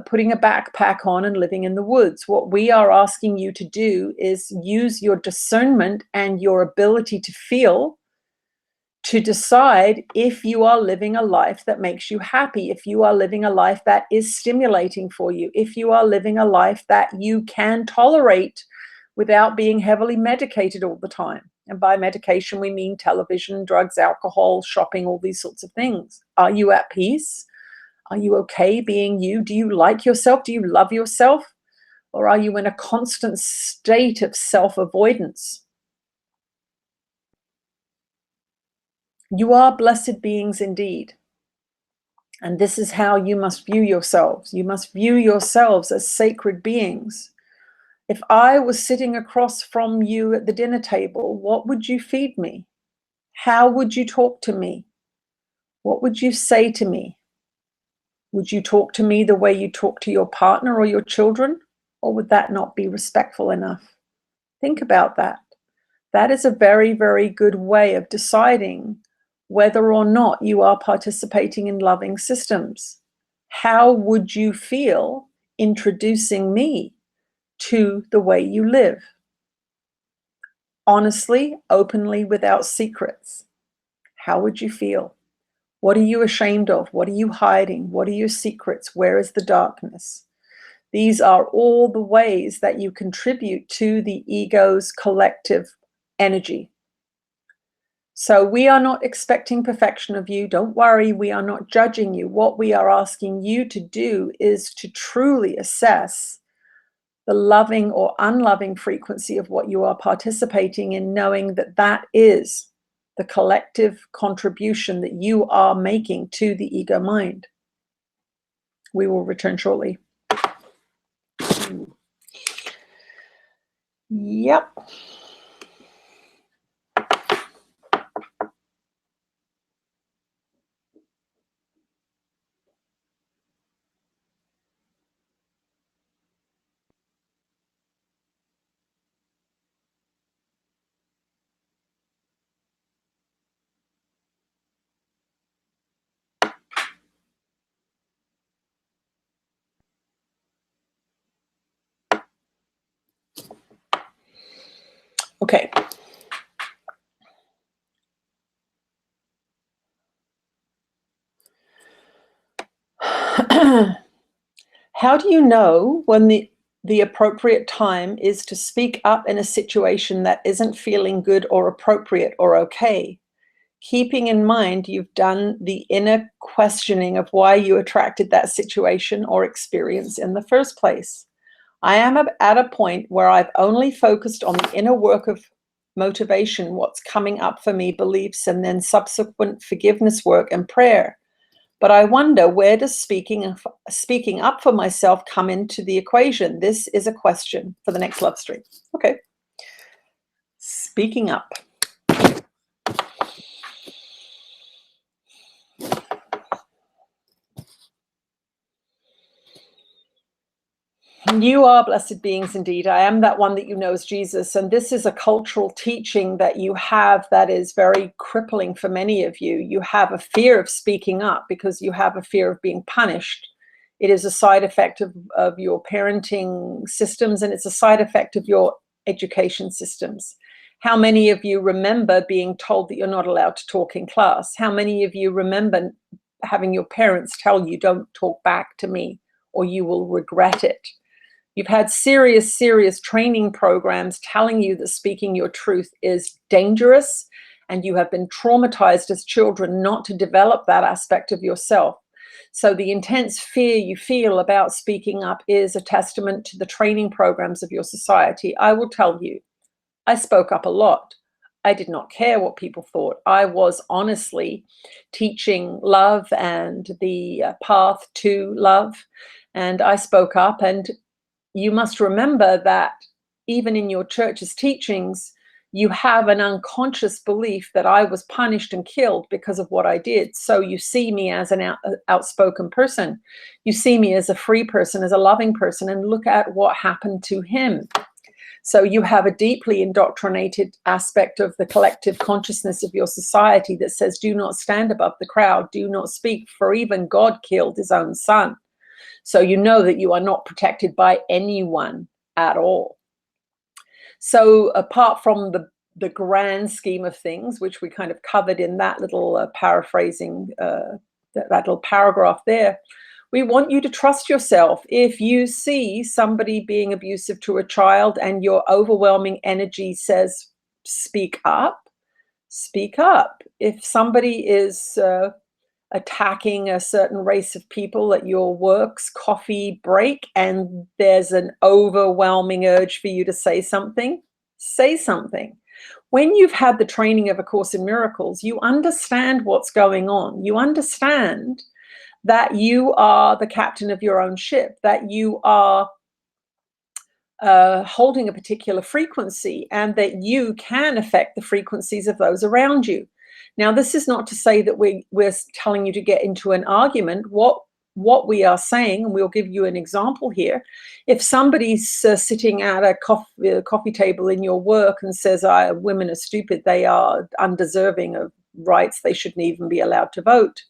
putting a backpack on and living in the woods. What we are asking you to do is use your discernment and your ability to feel to decide if you are living a life that makes you happy, if you are living a life that is stimulating for you, if you are living a life that you can tolerate without being heavily medicated all the time. And by medication, we mean television, drugs, alcohol, shopping, all these sorts of things. Are you at peace? Are you okay being you? Do you like yourself? Do you love yourself? Or are you in a constant state of self-avoidance? You are blessed beings indeed. And this is how you must view yourselves. You must view yourselves as sacred beings. If I was sitting across from you at the dinner table, what would you feed me? How would you talk to me? What would you say to me? Would you talk to me the way you talk to your partner or your children? Or would that not be respectful enough? Think about that. That is a very, very good way of deciding whether or not you are participating in loving systems. How would you feel introducing me to the way you live? Honestly, openly, without secrets. How would you feel? What are you ashamed of? What are you hiding? What are your secrets? Where is the darkness? These are all the ways that you contribute to the ego's collective energy. So we are not expecting perfection of you. Don't worry, we are not judging you. What we are asking you to do is to truly assess the loving or unloving frequency of what you are participating in, knowing that that is the collective contribution that you are making to the ego mind. We will return shortly. Yep. Okay. How do you know when the appropriate time is to speak up in a situation that isn't feeling good or appropriate or okay? Keeping in mind you've done the inner questioning of why you attracted that situation or experience in the first place. I am at a point where I've only focused on the inner work of motivation, what's coming up for me, beliefs, and then subsequent forgiveness work and prayer. But I wonder, where does speaking up for myself come into the equation? This is a question for the next love stream. Okay. Speaking up. You are blessed beings indeed. I am that one that you know as Jesus. And this is a cultural teaching that you have that is very crippling for many of you. You have a fear of speaking up because you have a fear of being punished. It is a side effect of your parenting systems, and it's a side effect of your education systems. How many of you remember being told that you're not allowed to talk in class? How many of you remember having your parents tell you, don't talk back to me or you will regret it? You've had serious, serious training programs telling you that speaking your truth is dangerous, and you have been traumatized as children not to develop that aspect of yourself. So the intense fear you feel about speaking up is a testament to the training programs of your society. I will tell you, I spoke up a lot. I did not care what people thought. I was honestly teaching love and the path to love, and I spoke up. And you must remember that even in your church's teachings, you have an unconscious belief that I was punished and killed because of what I did. So you see me as an outspoken person. You see me as a free person, as a loving person, and look at what happened to him. So you have a deeply indoctrinated aspect of the collective consciousness of your society that says, do not stand above the crowd, do not speak, for even God killed his own son. So you know that you are not protected by anyone at all. So apart from the grand scheme of things, which we kind of covered in that little paraphrasing, that little paragraph there, we want you to trust yourself. If you see somebody being abusive to a child and your overwhelming energy says, speak up, speak up. If somebody is attacking a certain race of people at your work's coffee break and there's an overwhelming urge for you to say something, say something. When you've had the training of A Course in Miracles, you understand what's going on. You understand that you are the captain of your own ship, that you are holding a particular frequency, and that you can affect the frequencies of those around you. Now, this is not to say that we're telling you to get into an argument. What we are saying, and we'll give you an example here, if somebody's sitting at a coffee table in your work and says, women are stupid, they are undeserving of rights, they shouldn't even be allowed to vote,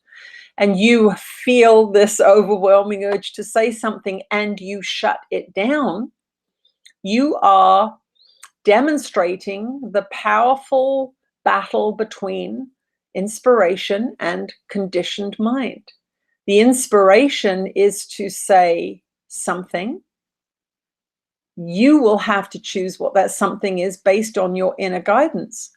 and you feel this overwhelming urge to say something and you shut it down, you are demonstrating the powerful battle between inspiration and conditioned mind. The inspiration is to say something. You will have to choose what that something is based on your inner guidance.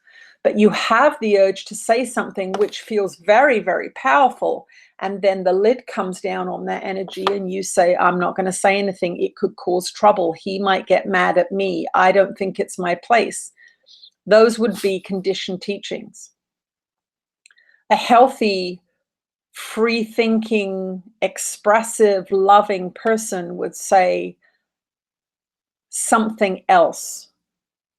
But you have the urge to say something which feels very, very powerful. And then the lid comes down on that energy and you say, I'm not going to say anything. It could cause trouble. He might get mad at me. I don't think it's my place. Those would be conditioned teachings. A healthy, free-thinking, expressive, loving person would say something else.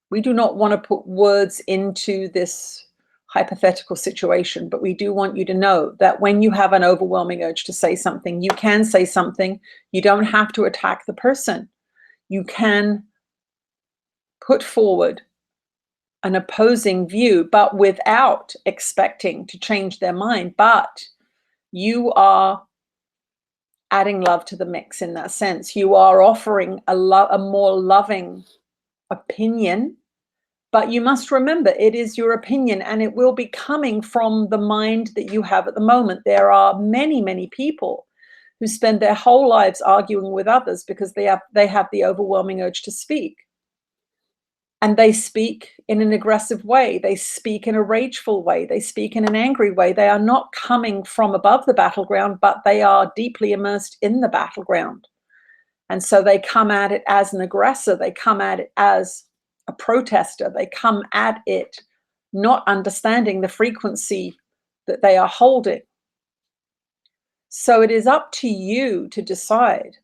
We do not want to put words into this hypothetical situation, but we do want you to know that when you have an overwhelming urge to say something, you can say something. You don't have to attack the person. You can put forward an opposing view, but without expecting to change their mind. But you are adding love to the mix in that sense. You are offering a more loving opinion, but you must remember it is your opinion and it will be coming from the mind that you have at the moment. There are many, many people who spend their whole lives arguing with others because they have the overwhelming urge to speak. And they speak in an aggressive way. They speak in a rageful way. They speak in an angry way. They are not coming from above the battleground, but they are deeply immersed in the battleground. And so they come at it as an aggressor. They come at it as a protester. They come at it not understanding the frequency that they are holding. So it is up to you to decide.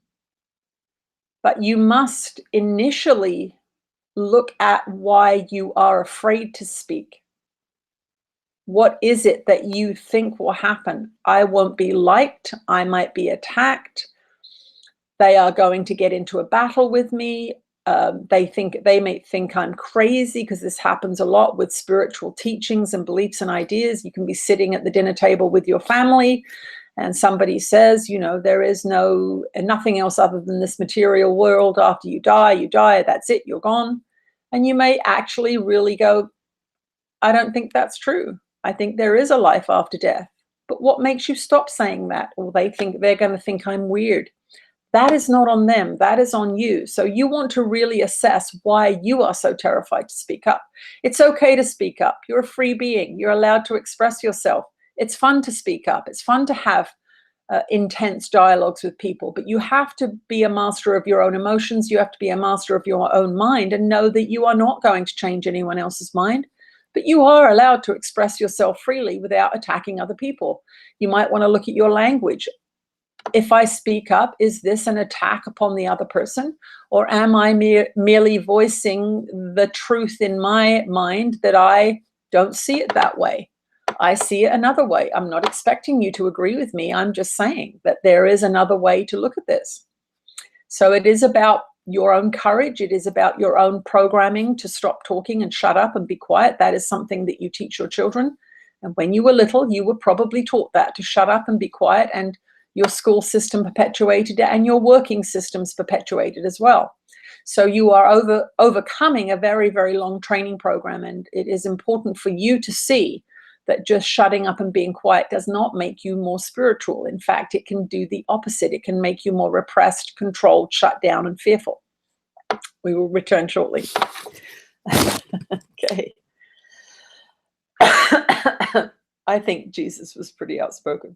But you must initially look at why you are afraid to speak. What is it that you think will happen? I won't be liked. I might be attacked. They are going to get into a battle with me. They may think I'm crazy, because this happens a lot with spiritual teachings and beliefs and ideas. You can be sitting at the dinner table with your family and somebody says, there is nothing else other than this material world. After you die, that's it, you're gone. And you may actually really go, I don't think that's true. I think there is a life after death. But what makes you stop saying that? Or they're going to think I'm weird. That is not on them. That is on you. So you want to really assess why you are so terrified to speak up. It's okay to speak up. You're a free being. You're allowed to express yourself. It's fun to speak up. It's fun to have intense dialogues with people, but you have to be a master of your own emotions. You have to be a master of your own mind and know that you are not going to change anyone else's mind, but you are allowed to express yourself freely without attacking other people. You might want to look at your language. If I speak up, is this an attack upon the other person? Or am I merely voicing the truth in my mind that I don't see it that way? I see it another way. I'm not expecting you to agree with me. I'm just saying that there is another way to look at this. So it is about your own courage. It is about your own programming to stop talking and shut up and be quiet. That is something that you teach your children. And when you were little, you were probably taught that, to shut up and be quiet, and your school system perpetuated it, and your working systems perpetuated as well. So you are overcoming a very, very long training program, and it is important for you to see that just shutting up and being quiet does not make you more spiritual. In fact, it can do the opposite. It can make you more repressed, controlled, shut down, and fearful. We will return shortly. Okay. I think Jesus was pretty outspoken.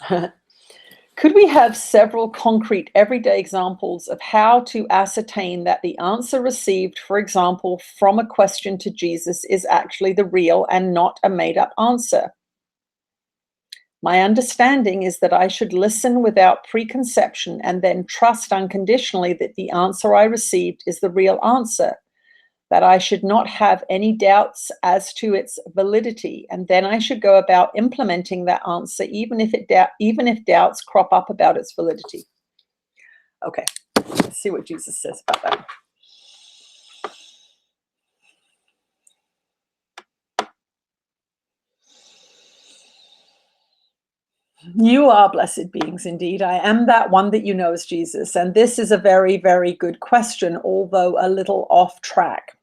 Could we have several concrete everyday examples of how to ascertain that the answer received, for example, from a question to Jesus is actually the real and not a made-up answer? My understanding is that I should listen without preconception and then trust unconditionally that the answer I received is the real answer, that I should not have any doubts as to its validity, and then I should go about implementing that answer even if doubts crop up about its validity. Okay, let's see what Jesus says about that. You are blessed beings indeed. I am that one that you know as Jesus. And this is a very, very good question, although a little off track.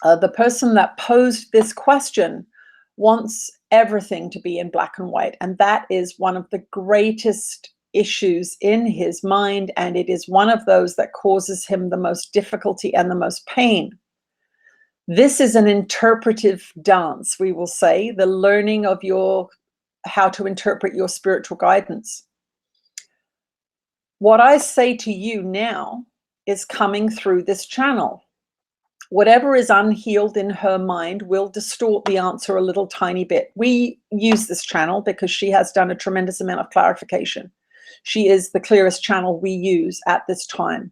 The person that posed this question wants everything to be in black and white. And that is one of the greatest issues in his mind. And it is one of those that causes him the most difficulty and the most pain. This is an interpretive dance, we will say, the learning of how to interpret your spiritual guidance. What I say to you now is coming through this channel. Whatever is unhealed in her mind will distort the answer a little tiny bit. We use this channel because she has done a tremendous amount of clarification. She is the clearest channel we use at this time.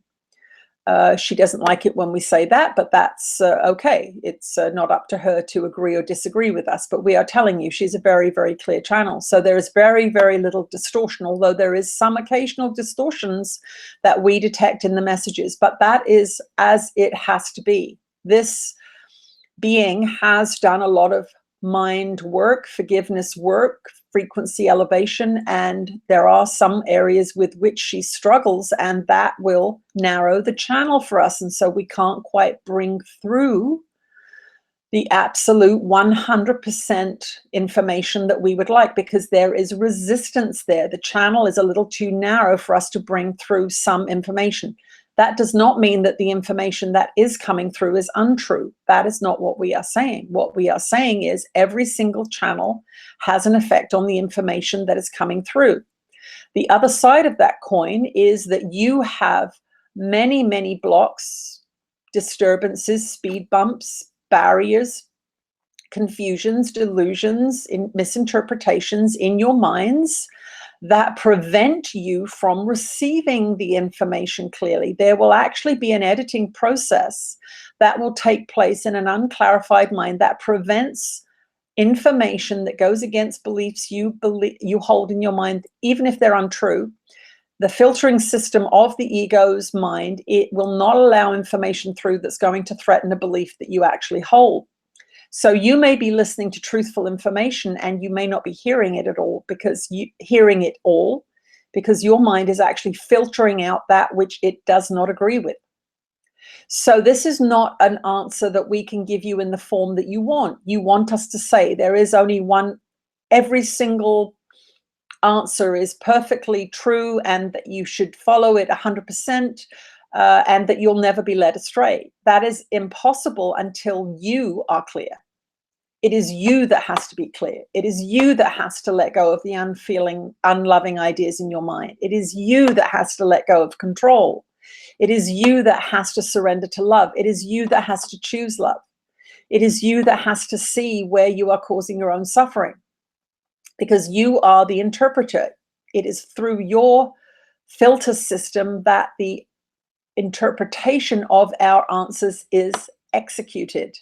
She doesn't like it when we say that, but that's okay. It's not up to her to agree or disagree with us, but we are telling you she's a very, very clear channel. So there is very, very little distortion, although there is some occasional distortions that we detect in the messages, but that is as it has to be. This being has done a lot of mind work, forgiveness work, frequency elevation, and there are some areas with which she struggles, and that will narrow the channel for us. And so we can't quite bring through the absolute 100% information that we would like, because there is resistance there. The channel is a little too narrow for us to bring through some information. That does not mean that the information that is coming through is untrue. That is not what we are saying. What we are saying is every single channel has an effect on the information that is coming through. The other side of that coin is that you have many, many blocks, disturbances, speed bumps, barriers, confusions, delusions, misinterpretations in your minds that prevent you from receiving the information clearly. There will actually be an editing process that will take place in an unclarified mind that prevents information that goes against beliefs you hold in your mind, even if they're untrue. The filtering system of the ego's mind, it will not allow information through that's going to threaten a belief that you actually hold. So you may be listening to truthful information and you may not be hearing it at all, because your mind is actually filtering out that which it does not agree with. So this is not an answer that we can give you in the form that you want. You want us to say there is only one, every single answer is perfectly true and that you should follow it 100%. And that you'll never be led astray. That is impossible until you are clear. It is you that has to be clear. It is you that has to let go of the unfeeling, unloving ideas in your mind. It is you that has to let go of control. It is you that has to surrender to love. It is you that has to choose love. It is you that has to see where you are causing your own suffering, because you are the interpreter. It is through your filter system that the interpretation of our answers is executed.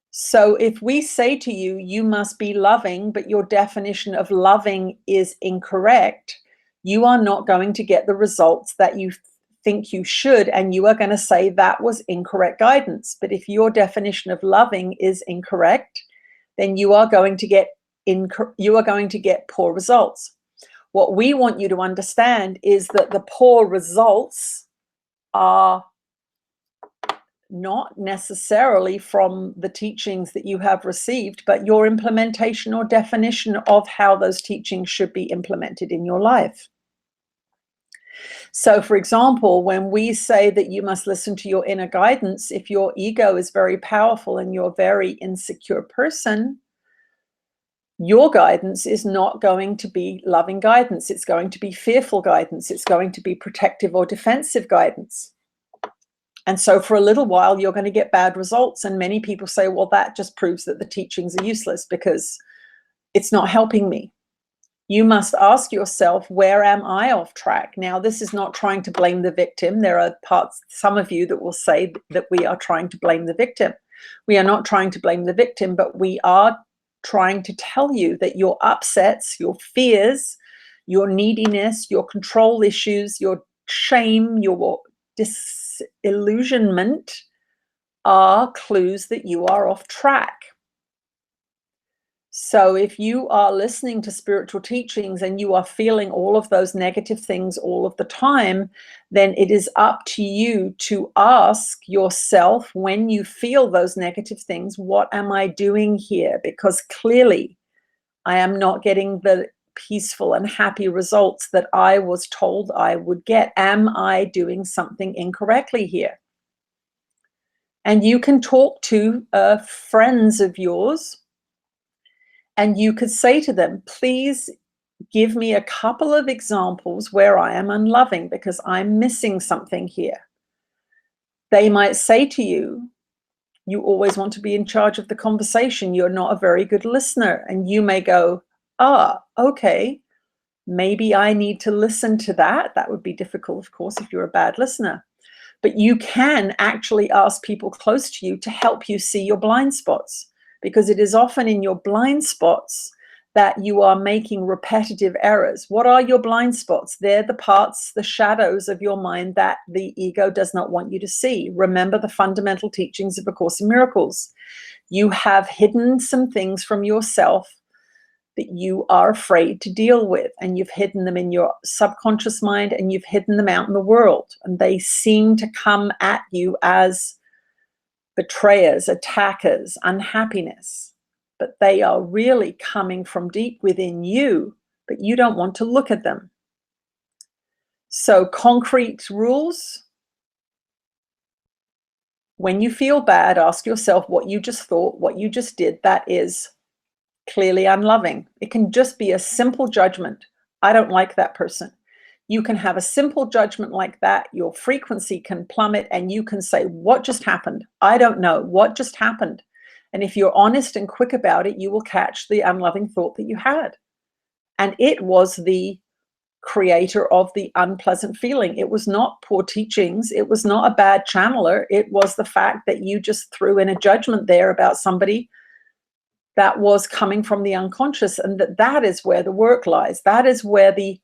So if we say to you, you must be loving, but your definition of loving is incorrect, you are not going to get the results that you think you should, and you are going to say that was incorrect guidance. But if your definition of loving is incorrect, then you are going to get poor results. What we want you to understand is that the poor results are not necessarily from the teachings that you have received, but your implementation or definition of how those teachings should be implemented in your life. So, for example, when we say that you must listen to your inner guidance, if your ego is very powerful and you're a very insecure person, your guidance is not going to be loving guidance. It's going to be fearful guidance. It's going to be protective or defensive guidance. And so for a little while, you're going to get bad results. And many people say, well, that just proves that the teachings are useless because it's not helping me. You must ask yourself, where am I off track? Now, this is not trying to blame the victim. There are some of you that will say that we are trying to blame the victim. We are not trying to blame the victim, but we are trying to tell you that your upsets, your fears, your neediness, your control issues, your shame, your disillusionment are clues that you are off track. So if you are listening to spiritual teachings and you are feeling all of those negative things all of the time, then it is up to you to ask yourself, when you feel those negative things, what am I doing here? Because clearly I am not getting the peaceful and happy results that I was told I would get. Am I doing something incorrectly here? And you can talk to friends of yours, and you could say to them, please give me a couple of examples where I am unloving because I'm missing something here. They might say to you, you always want to be in charge of the conversation. You're not a very good listener. And you may go, okay, maybe I need to listen to that. That would be difficult, of course, if you're a bad listener. But you can actually ask people close to you to help you see your blind spots, because it is often in your blind spots that you are making repetitive errors. What are your blind spots? They're the parts, the shadows of your mind that the ego does not want you to see. Remember the fundamental teachings of A Course in Miracles. You have hidden some things from yourself that you are afraid to deal with, and you've hidden them in your subconscious mind, and you've hidden them out in the world, and they seem to come at you as betrayers, attackers, unhappiness, but they are really coming from deep within you, but you don't want to look at them. So concrete rules: when you feel bad, ask yourself what you just thought, what you just did, that is clearly unloving. It can just be a simple judgment. I don't like that person. You can have a simple judgment like that. Your frequency can plummet, and you can say, what just happened? I don't know. What just happened? And if you're honest and quick about it, you will catch the unloving thought that you had. And it was the creator of the unpleasant feeling. It was not poor teachings. It was not a bad channeler. It was the fact that you just threw in a judgment there about somebody that was coming from the unconscious, and that is where the work lies. That is where the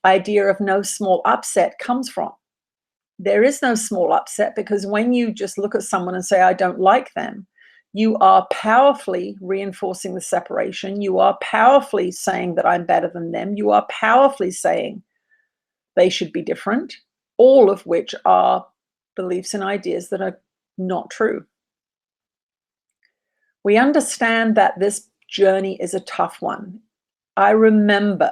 idea of no small upset comes from. There is no small upset, because when you just look at someone and say, I don't like them, you are powerfully reinforcing the separation. You are powerfully saying that I'm better than them. You are powerfully saying they should be different, all of which are beliefs and ideas that are not true. We understand that this journey is a tough one. I remember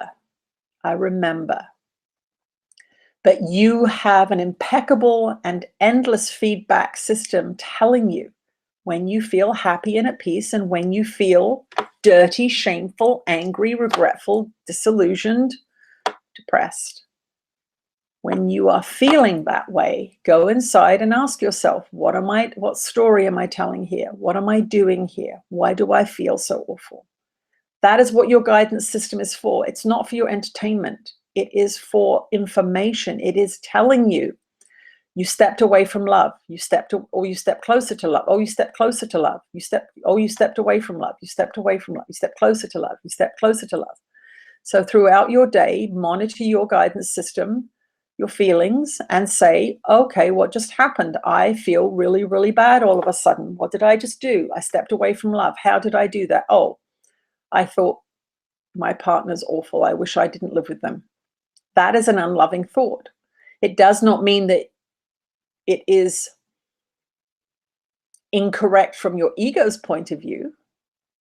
that you have an impeccable and endless feedback system telling you when you feel happy and at peace, and when you feel dirty, shameful, angry, regretful, disillusioned, depressed. When you are feeling that way, go inside and ask yourself, what story am I telling here? What am I doing here? Why do I feel so awful? That is what your guidance system is for. It's not for your entertainment. It is for information. It is telling you, you stepped away from love. You stepped closer to love. Oh, you stepped closer to love. You stepped away from love. You stepped away from love. You stepped closer to love. You stepped closer to love. So throughout your day, monitor your guidance system, your feelings, and say, okay, what just happened? I feel really, really bad all of a sudden. What did I just do? I stepped away from love. How did I do that? Oh, I thought my partner's awful. I wish I didn't live with them. That is an unloving thought. It does not mean that it is incorrect from your ego's point of view.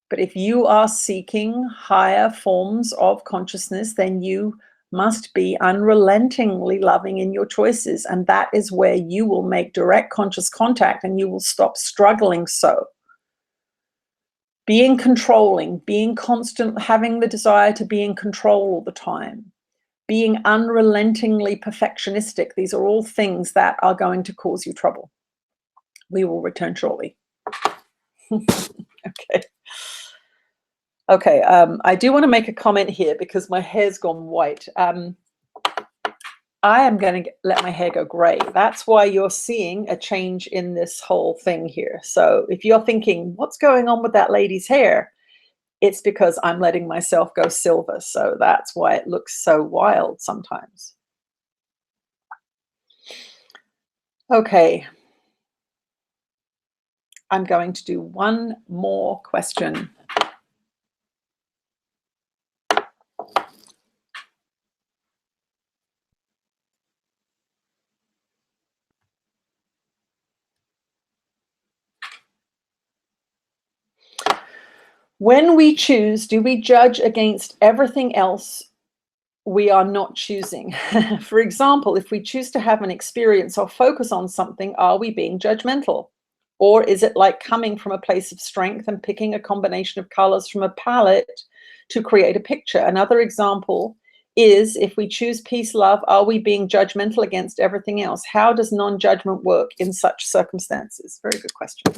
But if you are seeking higher forms of consciousness, then you must be unrelentingly loving in your choices. And that is where you will make direct conscious contact and you will stop struggling so. Being controlling, being constant, having the desire to be in control all the time, being unrelentingly perfectionistic, these are all things that are going to cause you trouble. We will return shortly. Okay, I do want to make a comment here because my hair's gone white. I am going to let my hair go gray. That's why you're seeing a change in this whole thing here. So if you're thinking, what's going on with that lady's hair? It's because I'm letting myself go silver. So that's why it looks so wild sometimes. Okay. I'm going to do one more question. When we choose, do we judge against everything else we are not choosing? For example, if we choose to have an experience or focus on something, are we being judgmental? Or is it like coming from a place of strength and picking a combination of colors from a palette to create a picture? Another example is if we choose peace, love, are we being judgmental against everything else? How does non-judgment work in such circumstances? Very good question.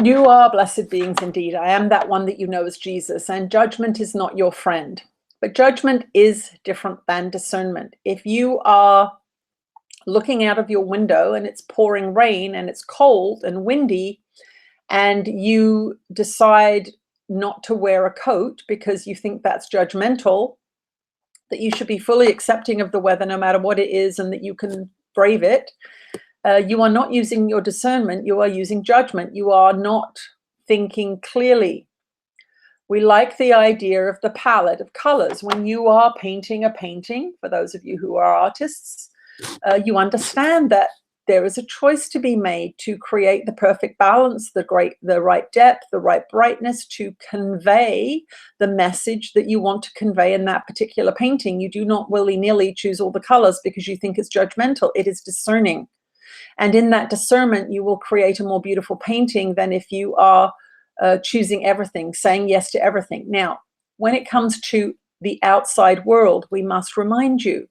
You are blessed beings indeed. I am that one that you know as Jesus, and judgment is not your friend. But judgment is different than discernment. If you are looking out of your window and it's pouring rain and it's cold and windy, and you decide not to wear a coat because you think that's judgmental, that you should be fully accepting of the weather no matter what it is and that you can brave it, you are not using your discernment, you are using judgment. You are not thinking clearly. We like the idea of the palette of colors. When you are painting a painting, for those of you who are artists, you understand that there is a choice to be made to create the perfect balance, the right depth, the right brightness to convey the message that you want to convey in that particular painting. You do not willy-nilly choose all the colors because you think it's judgmental. It is discerning. And in that discernment, you will create a more beautiful painting than if you are choosing everything, saying yes to everything. Now, when it comes to the outside world, we must remind you,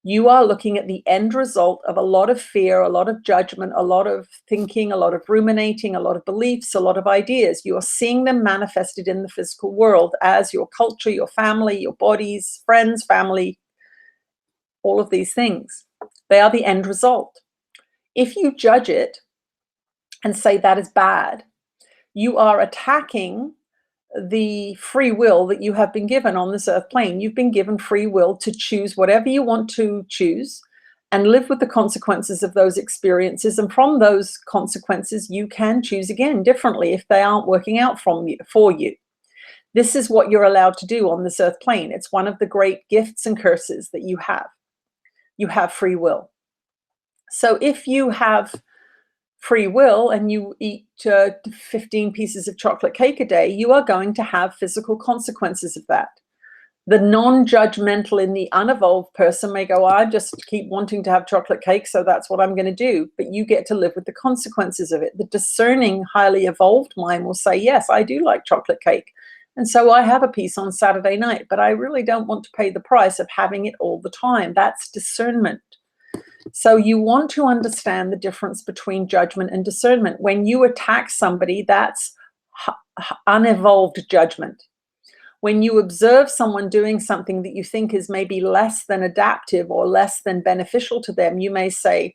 you are looking at the end result of a lot of fear, a lot of judgment, a lot of thinking, a lot of ruminating, a lot of beliefs, a lot of ideas. You are seeing them manifested in the physical world as your culture, your family, your bodies, friends, family, all of these things. They are the end result. If you judge it and say that is bad, you are attacking the free will that you have been given on this earth plane. You've been given free will to choose whatever you want to choose and live with the consequences of those experiences. And from those consequences, you can choose again differently if they aren't working out for you. This is what you're allowed to do on this earth plane. It's one of the great gifts and curses that you have. You have free will. So if you have free will and you eat 15 pieces of chocolate cake a day, you are going to have physical consequences of that. The non-judgmental in the unevolved person may go, I just keep wanting to have chocolate cake, so that's what I'm going to do. But you get to live with the consequences of it. The discerning, highly evolved mind will say, yes, I do like chocolate cake. And so I have a piece on Saturday night, but I really don't want to pay the price of having it all the time. That's discernment. So you want to understand the difference between judgment and discernment. When you attack somebody, that's unevolved judgment. When you observe someone doing something that you think is maybe less than adaptive or less than beneficial to them, you may say,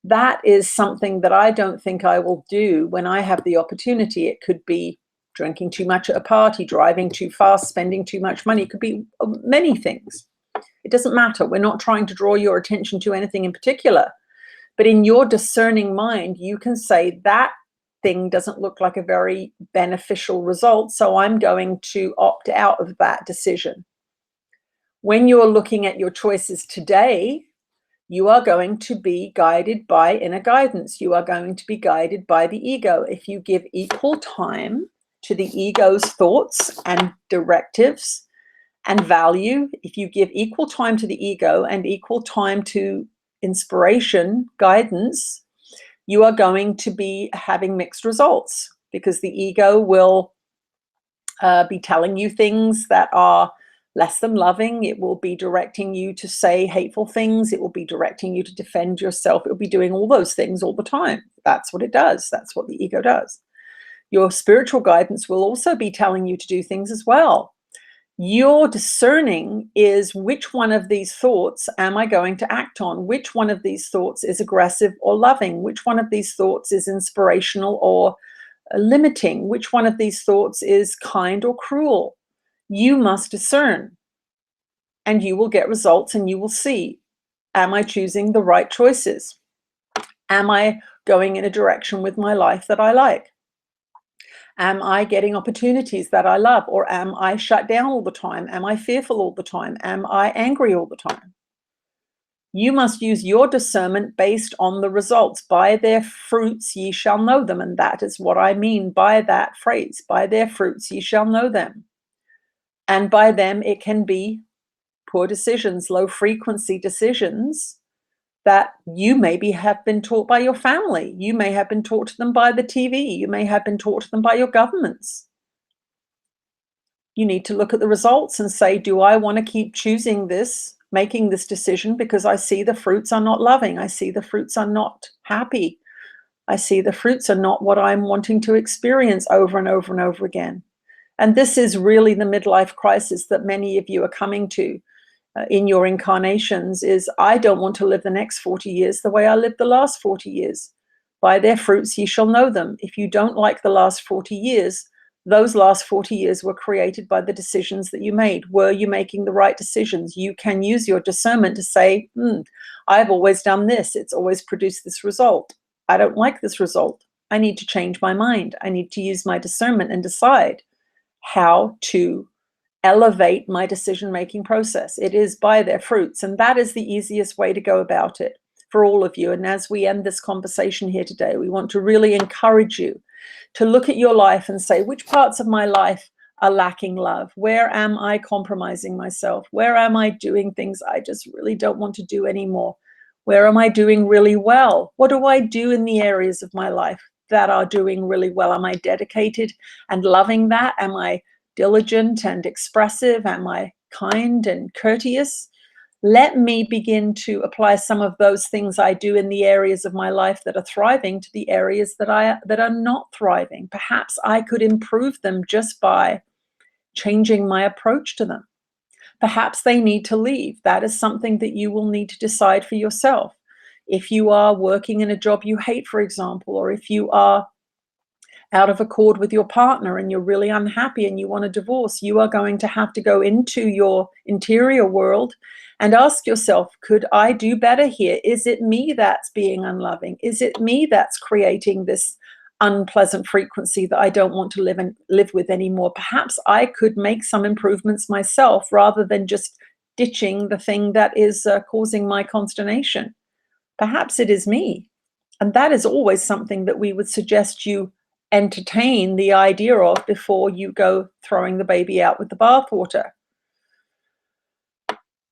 that is something that I don't think I will do when I have the opportunity. It could be drinking too much at a party, driving too fast, spending too much money. It could be many things. It doesn't matter. We're not trying to draw your attention to anything in particular. But in your discerning mind, you can say that thing doesn't look like a very beneficial result, so I'm going to opt out of that decision. When you're looking at your choices today, You are going to be guided by inner guidance. You are going to be guided by the ego. If you give equal time to the ego's thoughts and directives and value, if you give equal time to the ego and equal time to inspiration, guidance, you are going to be having mixed results, because the ego will be telling you things that are less than loving. It will be directing you to say hateful things. It will be directing you to defend yourself. It will be doing all those things all the time. That's what it does. That's what the ego does. Your spiritual guidance will also be telling you to do things as well. Your discerning is, which one of these thoughts am I going to act on? Which one of these thoughts is aggressive or loving? Which one of these thoughts is inspirational or limiting? Which one of these thoughts is kind or cruel? You must discern, and you will get results, and you will see, am I choosing the right choices? Am I going in a direction with my life that I like? Am I getting opportunities that I love, or am I shut down all the time? Am I fearful all the time? Am I angry all the time? You must use your discernment based on the results. By their fruits ye shall know them. And that is what I mean by that phrase. By their fruits ye shall know them. And by them, it can be poor decisions, low frequency decisions that you maybe have been taught by your family. You may have been taught to them by the TV. You may have been taught to them by your governments. You need to look at the results and say, do I want to keep choosing this, making this decision, because I see the fruits are not loving. I see the fruits are not happy. I see the fruits are not what I'm wanting to experience over and over and over again. And this is really the midlife crisis that many of you are coming to in your incarnations, is I don't want to live the next 40 years the way I lived the last 40 years. By their fruits ye shall know them. If you don't like the last 40 years, those last 40 years were created by the decisions that you made. Were you making the right decisions? You can use your discernment to say, I've always done this. It's always produced this result. I don't like this result. I need to change my mind. I need to use my discernment and decide how to elevate my decision-making process. It is by their fruits, and that is the easiest way to go about it for all of you. And as we end this conversation here today, we want to really encourage you to look at your life and say, which parts of my life are lacking love? Where am I compromising myself? Where am I doing things I just really don't want to do anymore? Where am I doing really well? What do I do in the areas of my life that are doing really well? Am I dedicated and loving that? Am I diligent and expressive? Am I kind and courteous? Let me begin to apply some of those things I do in the areas of my life that are thriving to the areas that are not thriving. Perhaps I could improve them just by changing my approach to them. Perhaps they need to leave. That is something that you will need to decide for yourself. If you are working in a job you hate, for example, or if you are out of accord with your partner and you're really unhappy and you want a divorce, you are going to have to go into your interior world and ask yourself, could I do better here? Is it me that's being unloving? Is it me that's creating this unpleasant frequency that I don't want to live with anymore? Perhaps I could make some improvements myself rather than just ditching the thing that is causing my consternation. Perhaps it is me. And that is always something that we would suggest you entertain the idea of before you go throwing the baby out with the bathwater.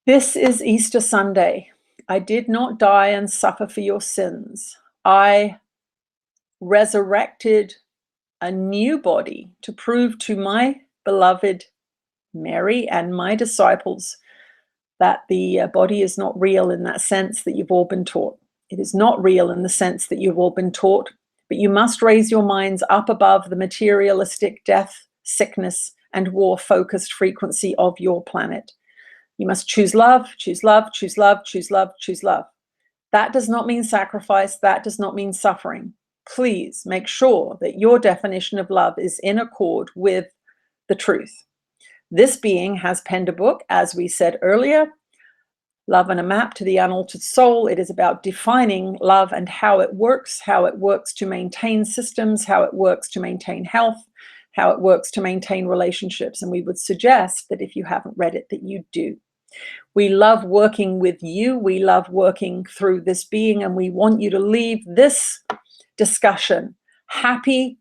This is Easter Sunday. I did not die and suffer for your sins. I resurrected a new body to prove to my beloved Mary and my disciples that the body is not real in that sense that you've all been taught. It is not real in the sense that you've all been taught, but you must raise your minds up above the materialistic death, sickness, and war-focused frequency of your planet. You must choose love, choose love, choose love, choose love, choose love. That does not mean sacrifice. That does not mean suffering. Please make sure that your definition of love is in accord with the truth. This being has penned a book, as we said earlier, Love and a Map to the Unaltered Soul. It is about defining love and how it works to maintain systems, how it works to maintain health, how it works to maintain relationships. And we would suggest that if you haven't read it, that you do. We love working with you. We love working through this being, and we want you to leave this discussion happy,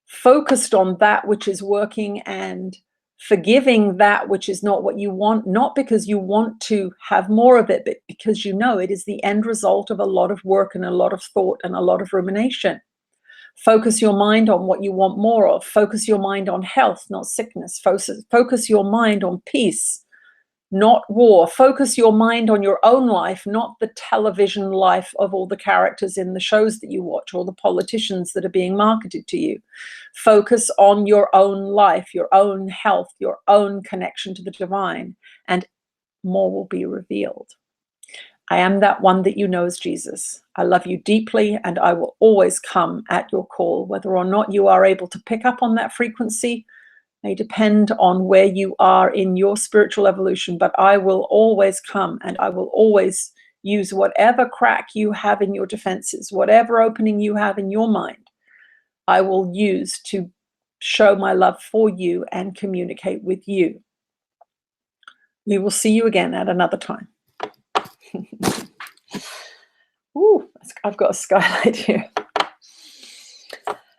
focused on that which is working, and forgiving that which is not what you want, not because you want to have more of it, but because you know it is the end result of a lot of work and a lot of thought and a lot of rumination. Focus your mind on what you want more of. Focus your mind on health, not sickness. Focus your mind on peace, not war. Focus your mind on your own life, not the television life of all the characters in the shows that you watch or the politicians that are being marketed to you. Focus on your own life, your own health, your own connection to the divine, and more will be revealed. I am that one that you know as Jesus. I love you deeply, and I will always come at your call. Whether or not you are able to pick up on that frequency may depend on where you are in your spiritual evolution, but I will always come, and I will always use whatever crack you have in your defenses, whatever opening you have in your mind, I will use to show my love for you and communicate with you. We will see you again at another time. Ooh, I've got a skylight here.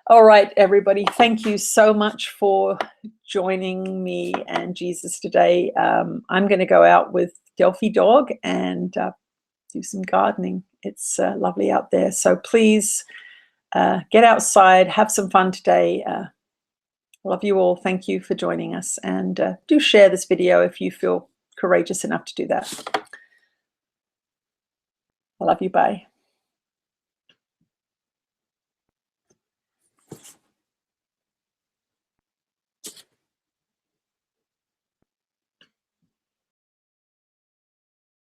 All right, everybody, thank you so much for joining me and Jesus today. I'm going to go out with Delfy dog and do some gardening. It's lovely out there. So please get outside, have some fun today. Love you all. Thank you for joining us. And do share this video if you feel courageous enough to do that. I love you. Bye.